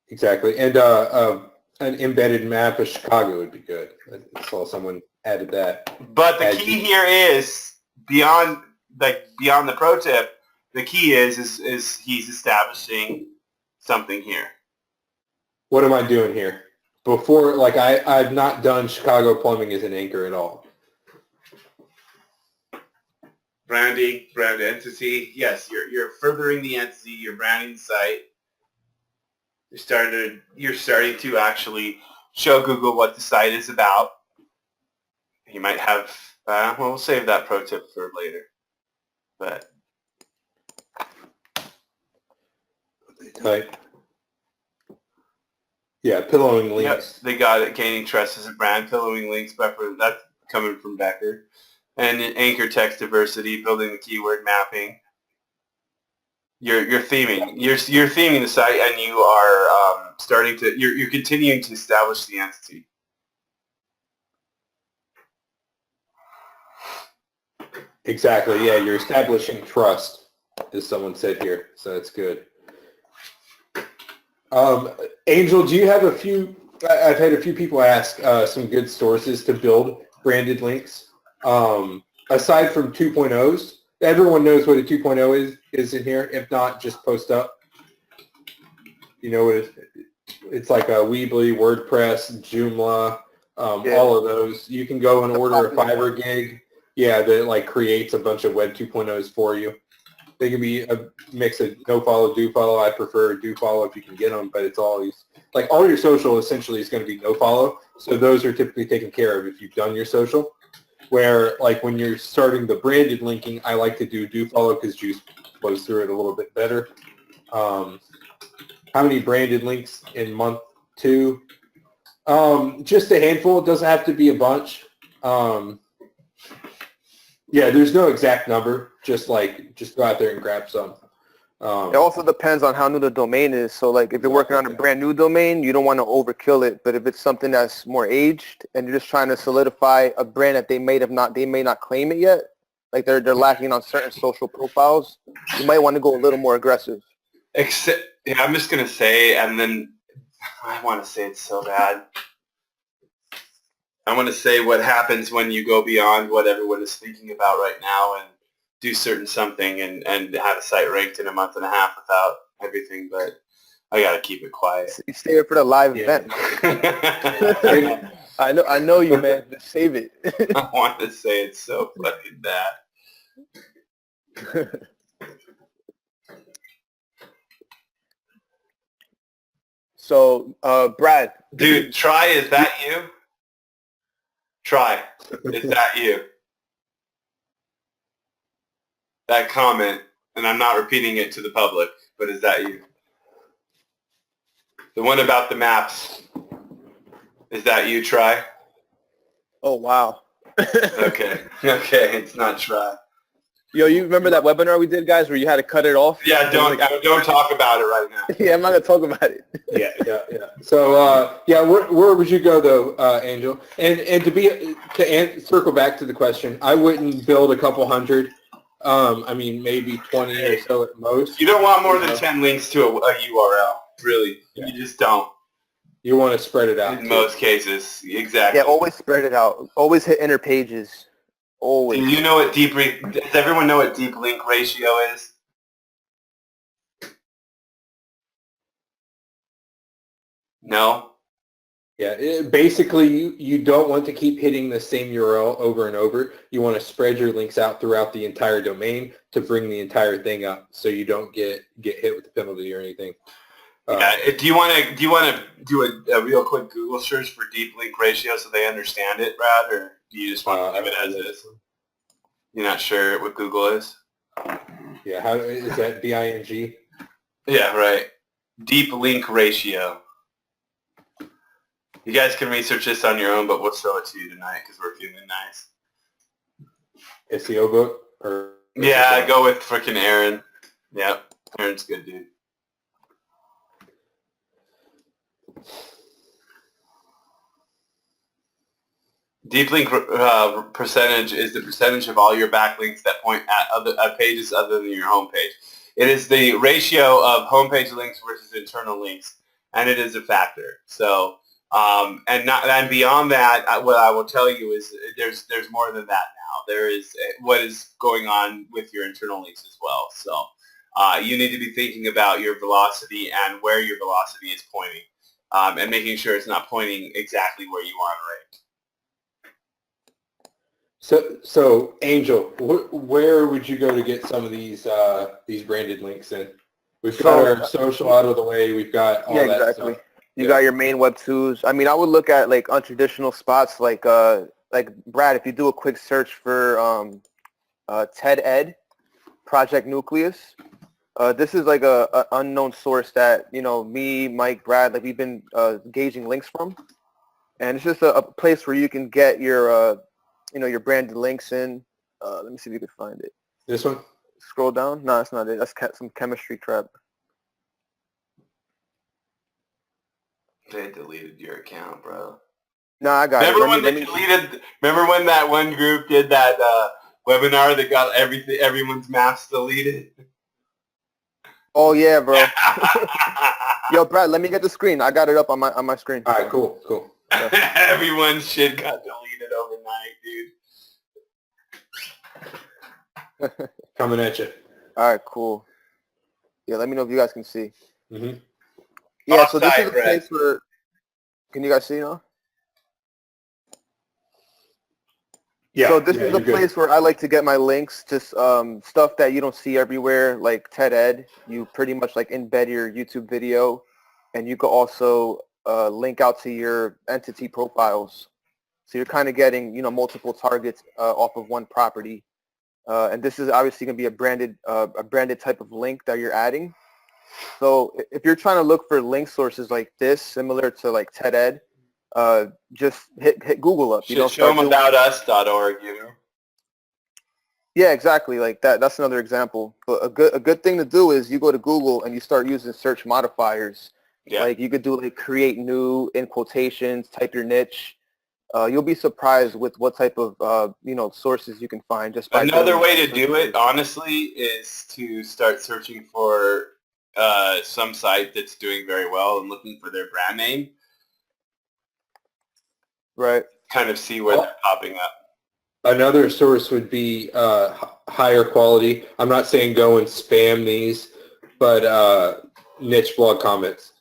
Exactly, and an embedded map of Chicago would be good. I saw someone added that. But the key here is beyond the pro tip. The key is he's establishing something here. What am I doing here? Before, like I've not done Chicago Plumbing as an anchor at all. Branding, brand entity. Yes, you're furthering the entity. You're branding the site. You're starting to actually show Google what the site is about. You might have. We'll save that pro tip for later. But Type. Yeah, pillowing links. Yep, they got it. Gaining trust as a brand. Pillowing links. That's coming from Becker. And anchor text diversity. Building the keyword mapping. You're theming. You're theming the site, and you are starting to. You're continuing to establish the entity. Exactly. Yeah, you're establishing trust, as someone said here. So that's good. Angel, do you have a few? I've had a few people ask some good sources to build branded links. Aside from 2.0s, everyone knows what a 2.0 is in here. If not, just post up. You know what it's like a Weebly, WordPress, Joomla, all of those. You can go and order a Fiverr gig. Yeah, that like creates a bunch of Web 2.0s for you. They can be a mix of no follow, do follow. I prefer do follow if you can get them, but it's always like all your social essentially is going to be no follow. So those are typically taken care of if you've done your social. Where like when you're starting the branded linking, I like to do follow because Juice flows through it a little bit better. How many branded links in month 2? Just a handful. It doesn't have to be a bunch. Yeah, there's no exact number. Just go out there and grab some. It also depends on how new the domain is. So like if you're working on a brand new domain, you don't want to overkill it. But if it's something that's more aged and you're just trying to solidify a brand that they may not claim it yet, like they're lacking on certain social profiles, you might want to go a little more aggressive. Except, yeah, I'm just gonna say, and then I want to say it so bad. I want to say what happens when you go beyond what everyone is thinking about right now and do certain something and have a site ranked in a month and a half without everything, but I gotta keep it quiet. You stay here for the live event. I know you, man. Just save it. I want to say it's so fucking bad. So, Brad. Dude, Try, is that you? Try, is that you? That comment, and I'm not repeating it to the public, but is that you? The one about the maps. Is that you, Try? Oh, wow. Okay, it's not Try. Yo, you remember that webinar we did, guys, where you had to cut it off? Yeah, don't talk about it right now. Yeah, I'm not going to talk about it. Yeah. So, where would you go, though, Angel? And to circle back to the question, I wouldn't build a couple hundred. I mean, maybe 20 or so at most. You don't want more than 10 links to a URL, really. Yeah. You just don't. You want to spread it out. In most cases, exactly. Yeah, always spread it out. Always hit inner pages. Always. Do you know what does everyone know what deep link ratio is? No? Yeah, basically you don't want to keep hitting the same URL over and over. You want to spread your links out throughout the entire domain to bring the entire thing up so you don't get hit with the penalty or anything. Yeah. Do you want to do a real quick Google search for deep link ratio so they understand it, Brad, or do you just want to leave it as is? You're not sure what Google is? Yeah, how is that? BING? Yeah, right. Deep link ratio. You guys can research this on your own, but we'll show it to you tonight because we're feeling nice. SEO book? Or yeah, I go with frickin' Aaron. Yep, Aaron's good, dude. Deep link percentage is the percentage of all your backlinks that point at pages other than your homepage. It is the ratio of homepage links versus internal links, and it is a factor. So, and beyond that, what I will tell you is there's more than that now. There is what is going on with your internal links as well. So, you need to be thinking about your velocity and where your velocity is pointing, and making sure it's not pointing exactly where you want to rank. So Angel, where would you go to get some of these branded links in? We've got our social out of the way. We've got all that exactly. stuff. You got your main Web 2s. I mean, I would look at like untraditional spots like Brad, if you do a quick search for TED Ed, Project Nucleus, this is like a unknown source that, me, Mike, Brad, like we've been gauging links from. And it's just a place where you can get your your branded links in. Let me see if you can find it. This one? Scroll down. No, that's not it. That's some chemistry crap. They deleted your account, bro. No, I got it. Remember when that one group did that webinar that got everyone's maps deleted? Oh yeah, bro. Yo, Brad, let me get the screen. I got it up on my screen. All right, cool. Everyone's shit got deleted overnight, dude. Coming at you. All right, cool. Yeah, let me know if you guys can see. Mm-hmm. Yeah, so this is Offside, a Brad. place where, can you guys see now? Yeah. So this yeah, is the you're good. place where I like to get my links, just stuff that you don't see everywhere, like TED Ed. You pretty much like embed your YouTube video, and you could also link out to your entity profiles. So you're kind of getting, multiple targets off of one property. And this is obviously going to be a branded type of link that you're adding. So if you're trying to look for link sources like this, similar to like TED Ed, just hit Google up. Showmeaboutus.org, Yeah, exactly. Like that. That's another example. But a good thing to do is you go to Google and you start using search modifiers. Yeah. Like you could do like create new in quotations, type your niche. You'll be surprised with what type of sources you can find just by Another doing way to search do it, terms. honestly, is to start searching for some site that's doing very well and looking for their brand name. Right. Kind of see where they're popping up. Another source would be higher quality. I'm not saying go and spam these, but niche blog comments.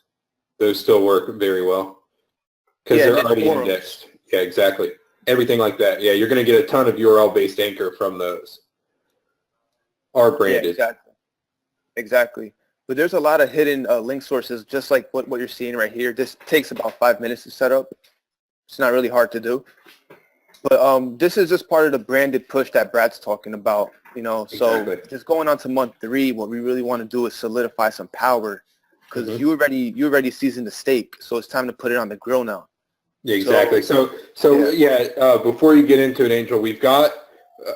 Those still work very well because Yeah, they're niche already forums. indexed. Yeah, exactly. Everything like that. Yeah, you're going to get a ton of URL-based anchor from those. Are branded. Yeah, exactly. But there's a lot of hidden link sources, just like what you're seeing right here. This takes about 5 minutes to set up. It's not really hard to do. But this is just part of the branded push that Brad's talking about, So Exactly. just going on to month 3, what we really want to do is solidify some power because you already seasoned the steak. So it's time to put it on the grill now. Yeah, exactly. So before you get into it, Angel, we've got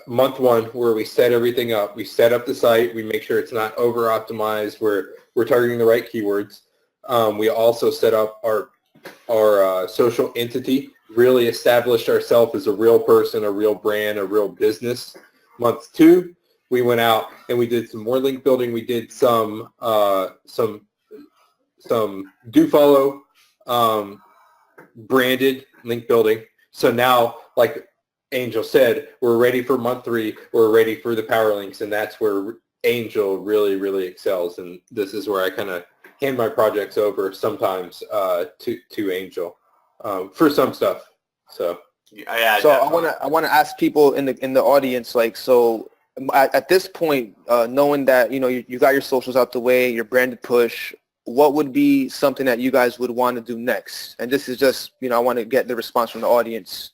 month 1 where we set everything up. We set up the site. We make sure it's not over optimized. We're targeting the right keywords. We also set up our social entity, really established ourselves as a real person, a real brand, a real business. Month 2, we went out and we did some more link building. We did some do follow branded link building. So now, like Angel said, we're ready for month 3. We're ready for the power links, and that's where Angel really, really excels. And this is where I kind of hand my projects over sometimes to Angel for some stuff. So Yeah, So I want to ask people in the audience, like, so at this point, knowing that you got your socials out the way, your branded push, what would be something that you guys would want to do next? And this is just I want to get the response from the audience,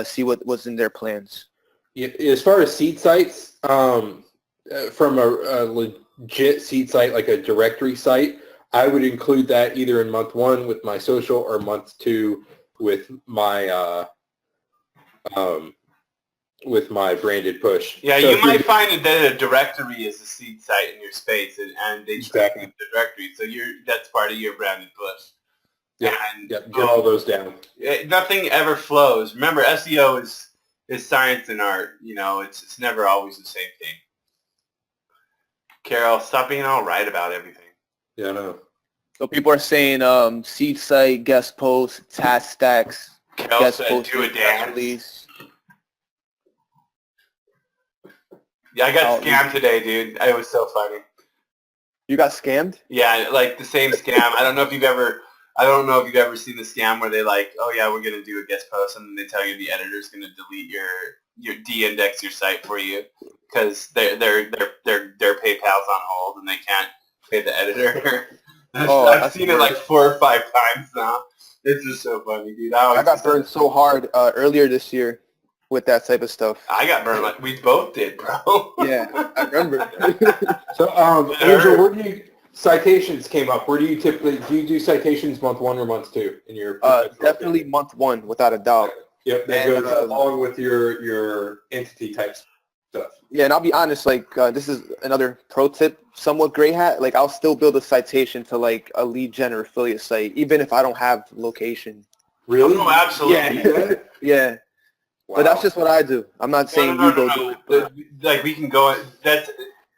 see what's in their plans. yeah, as far as seed sites, from a legit seed site like a directory site, I would include that either in month 1 with my social or month 2 with my branded push. Yeah, So you might find that a directory is a seed site in your space, and they track Exactly. the directory, so that's part of your branded push. Yeah, And get all those down. nothing ever flows. Remember, SEO is science and art. It's never always the same thing. Carol, stop being all right about everything. Yeah, I know. So people are saying seed site, guest posts, task stacks, Carol guest said posts, do a press dance. release. Yeah, I got scammed today, dude. It was so funny. You got scammed? Yeah, like the same scam. I don't know if you've ever seen the scam where they like, oh yeah, we're gonna do a guest post, and then they tell you the editor's gonna delete your de-index your site for you because their PayPal's on hold and they can't pay the editor. I've seen it like 4 or 5 times now. It's just so funny, dude. I got burned so hard earlier this year with that type of stuff. I got burned like we both did, bro. Yeah, I remember. So, Angel, where do you citations came up? Where do you typically do you do citations month 1 or month 2 in your? Definitely month 1, without a doubt. Yep, that And, goes along with your entity type stuff. Yeah, and I'll be honest, like this is another pro tip, somewhat gray hat. Like I'll still build a citation to like a lead gen or affiliate site, even if I don't have location. Really? Oh, absolutely. Yeah. Wow. But that's just what I do. I'm not saying you go do it. But Like we can go.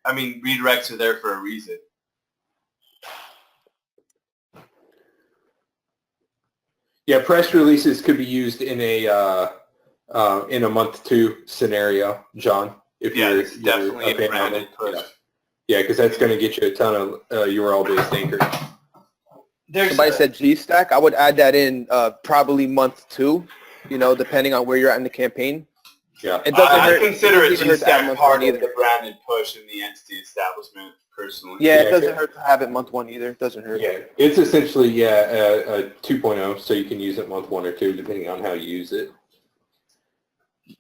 Redirects are there for a reason. Yeah, press releases could be used in a month 2 scenario, John. If it's definitely you're a branded push. Yeah, because that's going to get you a ton of URL-based anchors. Somebody said G-Stack. I would add that in probably month 2, depending on where you're at in the campaign. Yeah. It doesn't hurt. I consider it a doesn't hurt to add G-Stack month part 1 of either. the branded push in the entity establishment, personally. Yeah, it doesn't hurt to have it month 1 either. It doesn't hurt. Yeah, it's essentially, a 2.0, so you can use it month 1 or 2, depending on how you use it.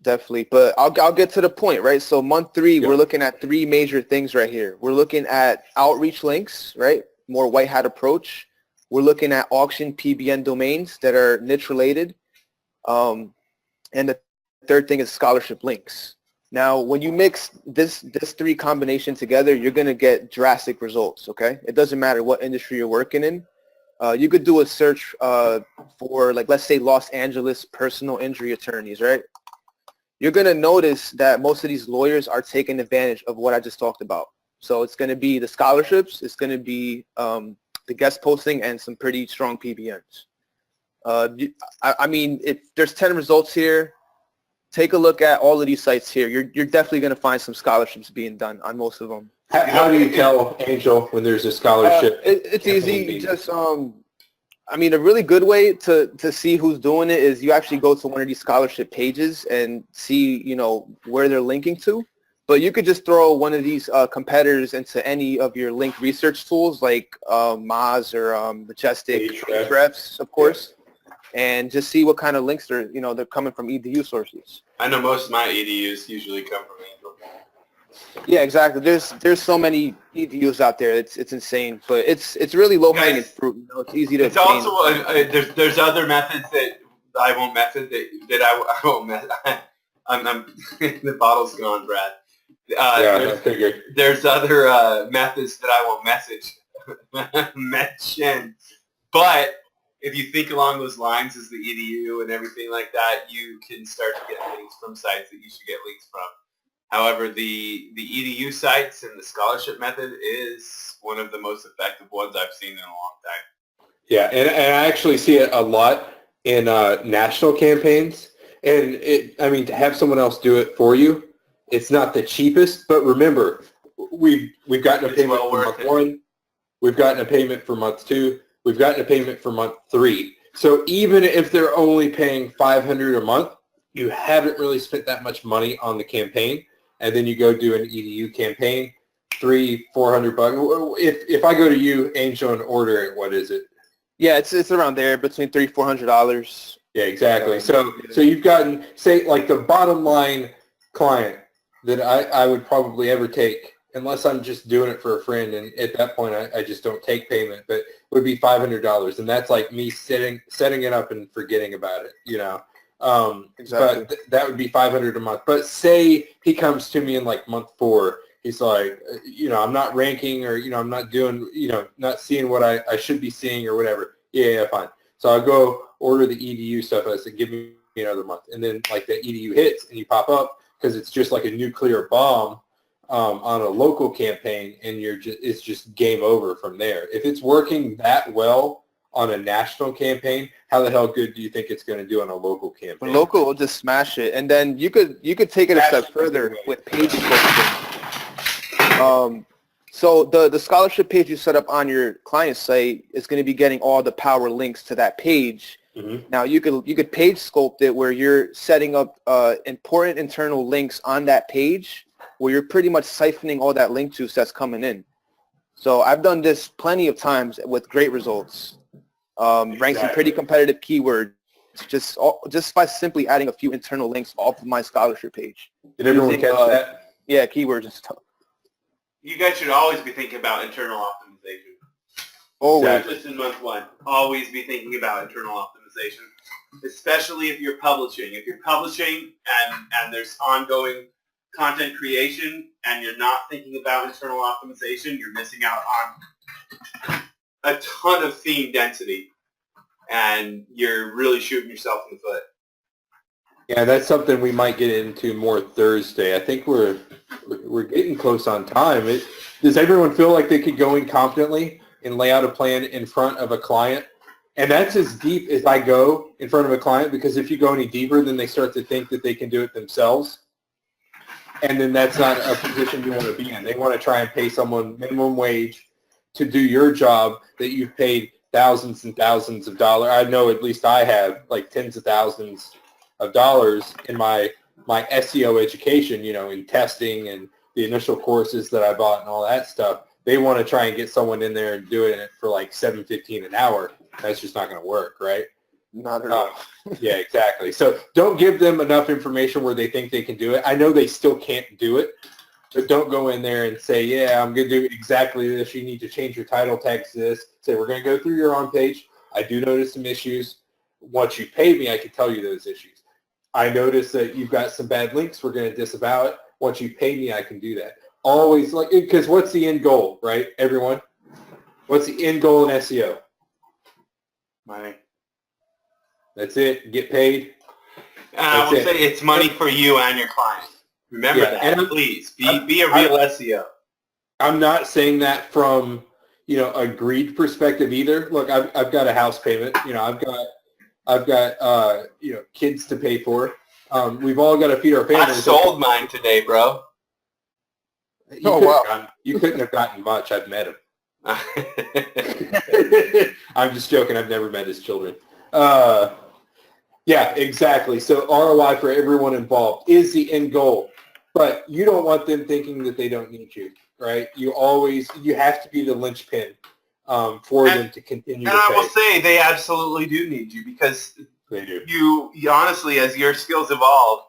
Definitely. But I'll get to the point, right? So month 3, Yep. we're looking at 3 major things right here. We're looking at outreach links, right? More white hat approach. We're looking at auction PBN domains that are niche related. And the third thing is scholarship links. Now, when you mix this 3 combination together, you're going to get drastic results, okay? It doesn't matter what industry you're working in. You could do a search for, like, let's say Los Angeles personal injury attorneys, right? You're going to notice that most of these lawyers are taking advantage of what I just talked about. So it's going to be the scholarships, it's going to be the guest posting, and some pretty strong PBNs. I mean, if there's 10 results here, take a look at all of these sites here. You're definitely going to find some scholarships being done on most of them. How do you tell, Angel, when there's a scholarship? It's easy. Just I mean, a really good way to see who's doing it is you actually go to one of these scholarship pages and see, where they're linking to. But you could just throw one of these competitors into any of your link research tools like Moz or Majestic, Ahrefs, of course, and just see what kind of links they're coming from EDU sources. I know most of my EDUs usually come from Angel. Yeah, exactly. There's so many EDUs out there. It's insane, but it's really low hanging fruit. It's easy to. It's also there's other methods that I won't method that I won't method. I'm the bottle's gone, Brad. I figured. There's other methods that I won't mention, but if you think along those lines as the EDU and everything like that, you can start to get links from sites that you should get links from. However, the EDU sites and the scholarship method is one of the most effective ones I've seen in a long time. Yeah, and I actually see it a lot in national campaigns. And to have someone else do it for you, it's not the cheapest. But remember, we've gotten a payment for month 1. We've gotten a payment for month 2. We've gotten a payment for month 3. So even if they're only paying $500 a month, you haven't really spent that much money on the campaign. And then you go do an EDU campaign, $300-400. If I go to you, Angel, and order it, what is it? Yeah, it's around there, between $300-400. Yeah, exactly. So you've gotten, say, like the bottom line client that I would probably ever take, unless I'm just doing it for a friend, and at that point I just don't take payment, but would be $500, and that's like me setting it up and forgetting about it, Exactly. But that would be $500 a month. But say he comes to me in like month 4, he's like, I'm not ranking, or I'm not doing, not seeing what I should be seeing or whatever. Yeah, fine. So I'll go order the EDU stuff. I said, give me another month, and then like the EDU hits and you pop up because it's just like a nuclear bomb on a local campaign, and it's just game over from there. If it's working that well on a national campaign, how the hell good do you think it's going to do on a local campaign? Local will just smash it, and then you could take it a step further with page sculpting. So the scholarship page you set up on your client site is going to be getting all the power links to that page. Mm-hmm. Now you could page sculpt it where you're setting up important internal links on that page, where you're pretty much siphoning all that link juice that's coming in. So I've done this plenty of times with great results. Ranks some pretty competitive keywords just by simply adding a few internal links off of my scholarship page. Did everyone catch that? Yeah, keywords and stuff. You guys should always be thinking about internal optimization. Always. Not just in month 1. Always be thinking about internal optimization, especially if you're publishing. If you're publishing and there's ongoing content creation and you're not thinking about internal optimization, you're missing out on a ton of theme density, and you're really shooting yourself in the foot. Yeah, that's something we might get into more Thursday. I think we're getting close on time. Does everyone feel like they could go in confidently and lay out a plan in front of a client And that's as deep as I go in front of a client, because if you go any deeper, then they start to think that they can do it themselves. And then that's not a position you want to be in. They want to try and pay someone minimum wage to do your job that you've paid thousands and thousands of dollars. I know at least I have like tens of thousands of dollars in my SEO education, in testing and the initial courses that I bought and all that stuff. They want to try and get someone in there and doing it for like $7.15 an hour. That's just not going to work, right? Not at all. Yeah, exactly. So don't give them enough information where they think they can do it. I know they still can't do it, but don't go in there and say, yeah, I'm going to do exactly this. You need to change your title text to this. Say, we're going to go through your on page. I do notice some issues. Once you pay me, I can tell you those issues. I notice that you've got some bad links. We're going to disavow it. Once you pay me, I can do that. Always, because what's the end goal, right, everyone? What's the end goal in SEO? Money. That's it. Get paid. And I will say it's money for you and your client. Remember that. And please be a real SEO. I'm not saying that from a greed perspective either. Look, I've got a house payment. I've got kids to pay for. We've all got to feed our families. I sold mine today, bro. You couldn't have gotten much. I've met him. I'm just joking. I've never met his children. Yeah, exactly. So ROI for everyone involved is the end goal, but you don't want them thinking that they don't need you, right? You have to be the linchpin for them to continue to pay. And I will say they absolutely do need you, because they do. You honestly, as your skills evolve,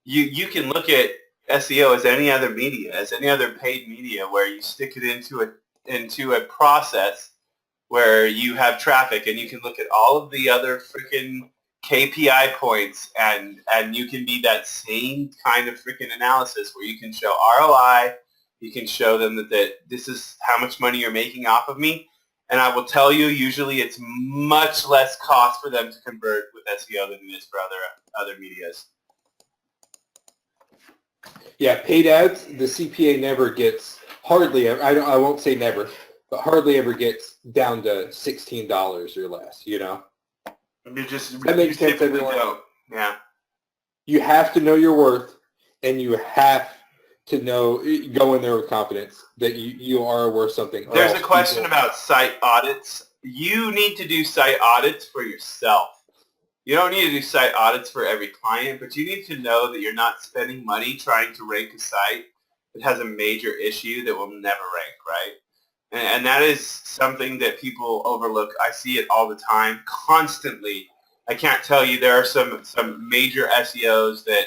you can look at SEO as any other media, as any other paid media, where you stick it into a process where you have traffic, and you can look at all of the other freaking KPI points, and you can be that same kind of freaking analysis where you can show ROI, you can show them that this is how much money you're making off of me, and I will tell you, usually it's much less cost for them to convert with SEO than it is for other medias. Yeah, paid ads, the CPA never gets, hardly ever, I won't say never, but hardly ever gets down to $16 or less, That makes sense, everyone. Yeah. You have to know your worth, and you have to go in there with confidence that you are worth something. There's a question about site audits. You need to do site audits for yourself. You don't need to do site audits for every client, but you need to know that you're not spending money trying to rank a site that has a major issue that will never rank, right? And that is something that people overlook. I see it all the time, constantly. I can't tell you, there are some major SEOs that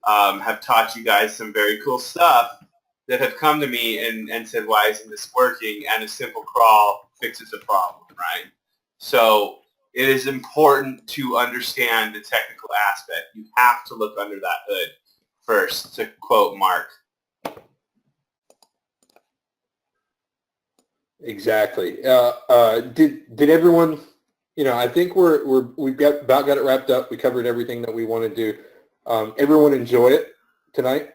have taught you guys some very cool stuff that have come to me and said, why isn't this working? And a simple crawl fixes the problem, right? So it is important to understand the technical aspect. You have to look under that hood first, to quote Mark. Exactly. Did everyone? I think we've got it wrapped up. We covered everything that we want to do. Everyone enjoy it tonight.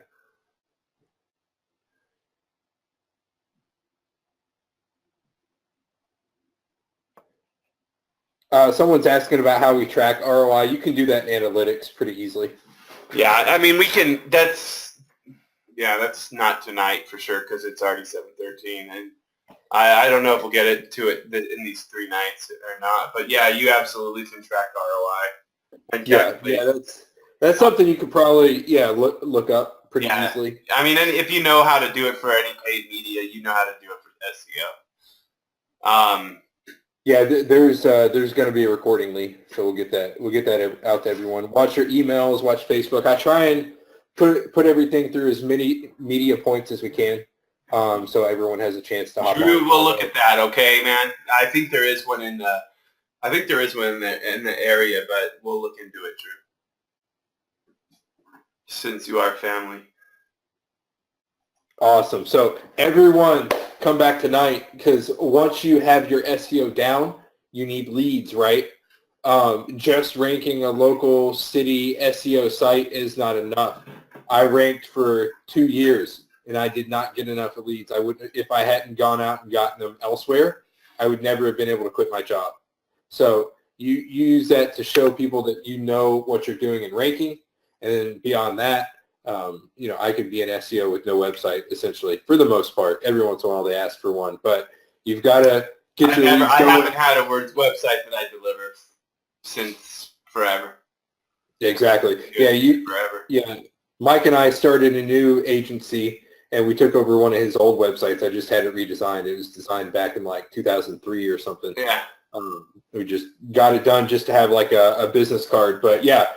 Someone's asking about how we track ROI. You can do that in analytics pretty easily. Yeah, I mean, we can. That's not tonight for sure, because it's already 7:13, and I don't know if we'll get it to it in these 3 nights or not. But yeah, you absolutely can track ROI. And yeah, that's something you could probably look up pretty easily. I mean, and if you know how to do it for any paid media, you know how to do it for SEO. Yeah, there's going to be a recording link, so we'll get that out to everyone. Watch your emails, watch Facebook. I try and put everything through as many media points as we can, so everyone has a chance to hop on. Drew will look at that, okay, man. I think there is one in the area, but we'll look into it, Drew. Since you are family. Awesome. So everyone come back tonight, because once you have your SEO down, you need leads, right? Just ranking a local city SEO site is not enough. I ranked for 2 years, and I did not get enough leads. If I hadn't gone out and gotten them elsewhere, I would never have been able to quit my job. So you use that to show people that you know what you're doing in ranking. And then beyond that, I could be an SEO with no website, essentially, for the most part. Every once in a while they ask for one. But you've got to get your leads I going. haven't had a website that I deliver since forever. Exactly. Forever. Yeah. Mike and I started a new agency, and we took over one of his old websites. I just had it redesigned. It was designed back in like 2003 or something. Yeah. We just got it done just to have like a business card. But yeah,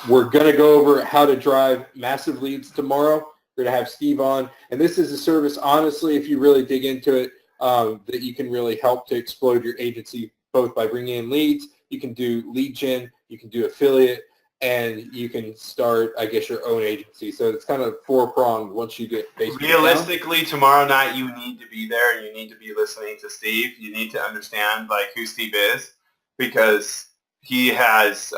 we're going to go over how to drive massive leads tomorrow. We're going to have Steve on. And this is a service, honestly, if you really dig into it, that you can really help to explode your agency, both by bringing in leads. You can do lead gen, you can do affiliate, and you can start, I guess, your own agency. So it's kind of four-pronged once you get Facebook Realistically, down. tomorrow night you need to be there and you need to be listening to Steve. You need to understand who Steve is, because he has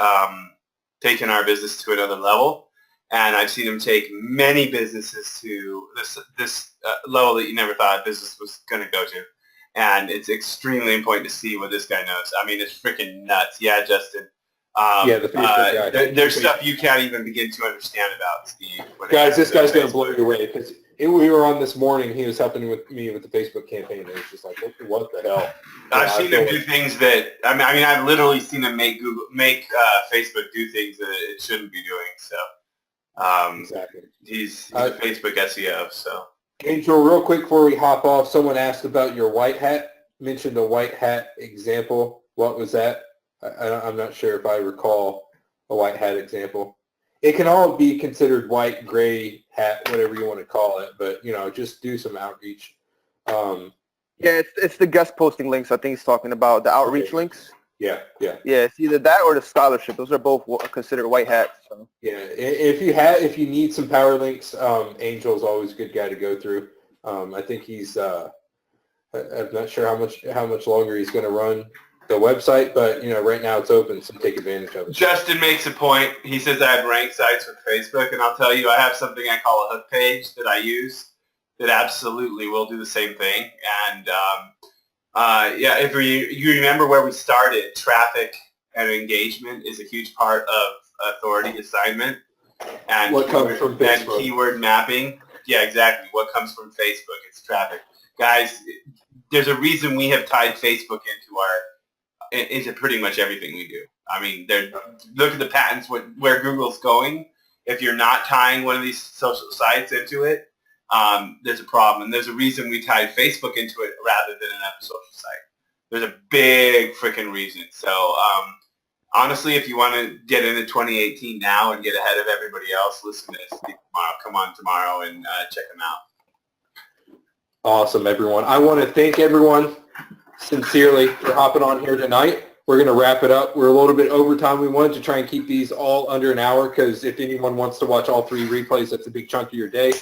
taken our business to another level, and I've seen him take many businesses to this level that you never thought business was going to go to. And it's extremely important to see what this guy knows. I mean, it's freaking nuts. Yeah, Justin. The Facebook guy. There's stuff you can't even begin to understand about Steve. Guys, this guy's going to blow you away, because we were on this morning. He was helping me with the Facebook campaign, and it's just like, what the hell? I've seen him do things that I mean, I've literally seen him make Facebook do things that it shouldn't be doing. So exactly, he's a Facebook SEO. So Angel, real quick before we hop off, someone asked about your white hat. Mentioned a white hat example. What was that? I'm not sure if I recall a white hat example. It can all be considered white, gray hat, whatever you want to call it, but, just do some outreach. Yeah, it's the guest posting links I think he's talking about, the outreach links. Yeah. Yeah, it's either that or the scholarship. Those are both considered white hats. So. Yeah, if you need some power links, Angel's always a good guy to go through. I think he's I'm not sure how much longer he's going to run the website, but right now it's open, so take advantage of it. Justin makes a point. He says I have ranked sites with Facebook, and I'll tell you, I have something I call a hook page that I use that absolutely will do the same thing. And if you remember where we started, traffic and engagement is a huge part of authority assignment. And what comes from Facebook? And keyword mapping. Yeah, exactly. What comes from Facebook? It's traffic. Guys, there's a reason we have tied Facebook into pretty much everything we do. I mean, look at the patents, where Google's going. If you're not tying one of these social sites into it, there's a problem. And there's a reason we tied Facebook into it rather than another social site. There's a big freaking reason. So honestly, if you want to get into 2018 now and get ahead of everybody else, listen to Steve tomorrow. Come on tomorrow and check them out. Awesome, everyone. I want to thank everyone sincerely for hopping on here tonight. We're going to wrap it up. We're a little bit over time. We wanted to try and keep these all under an hour, because if anyone wants to watch all 3 replays, that's a big chunk of your day.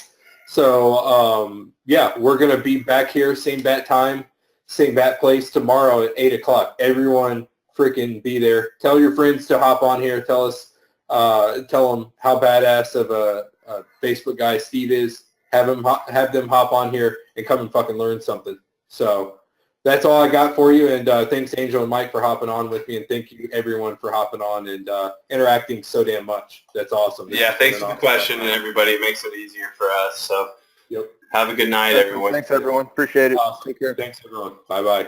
So, we're going to be back here, same bat time, same bat place tomorrow at 8 o'clock. Everyone freaking be there. Tell your friends to hop on here. Tell them how badass of a Facebook guy Steve is. Have them hop on here and come and fucking learn something. So that's all I got for you. And thanks, Angel and Mike, for hopping on with me. And thank you, everyone, for hopping on and interacting so damn much. That's awesome. Thanks for the question, and everybody. It makes it easier for us. So yep. Have a good night, everyone. Thanks, everyone. Appreciate it. Awesome. Take care. Thanks, everyone. Bye-bye.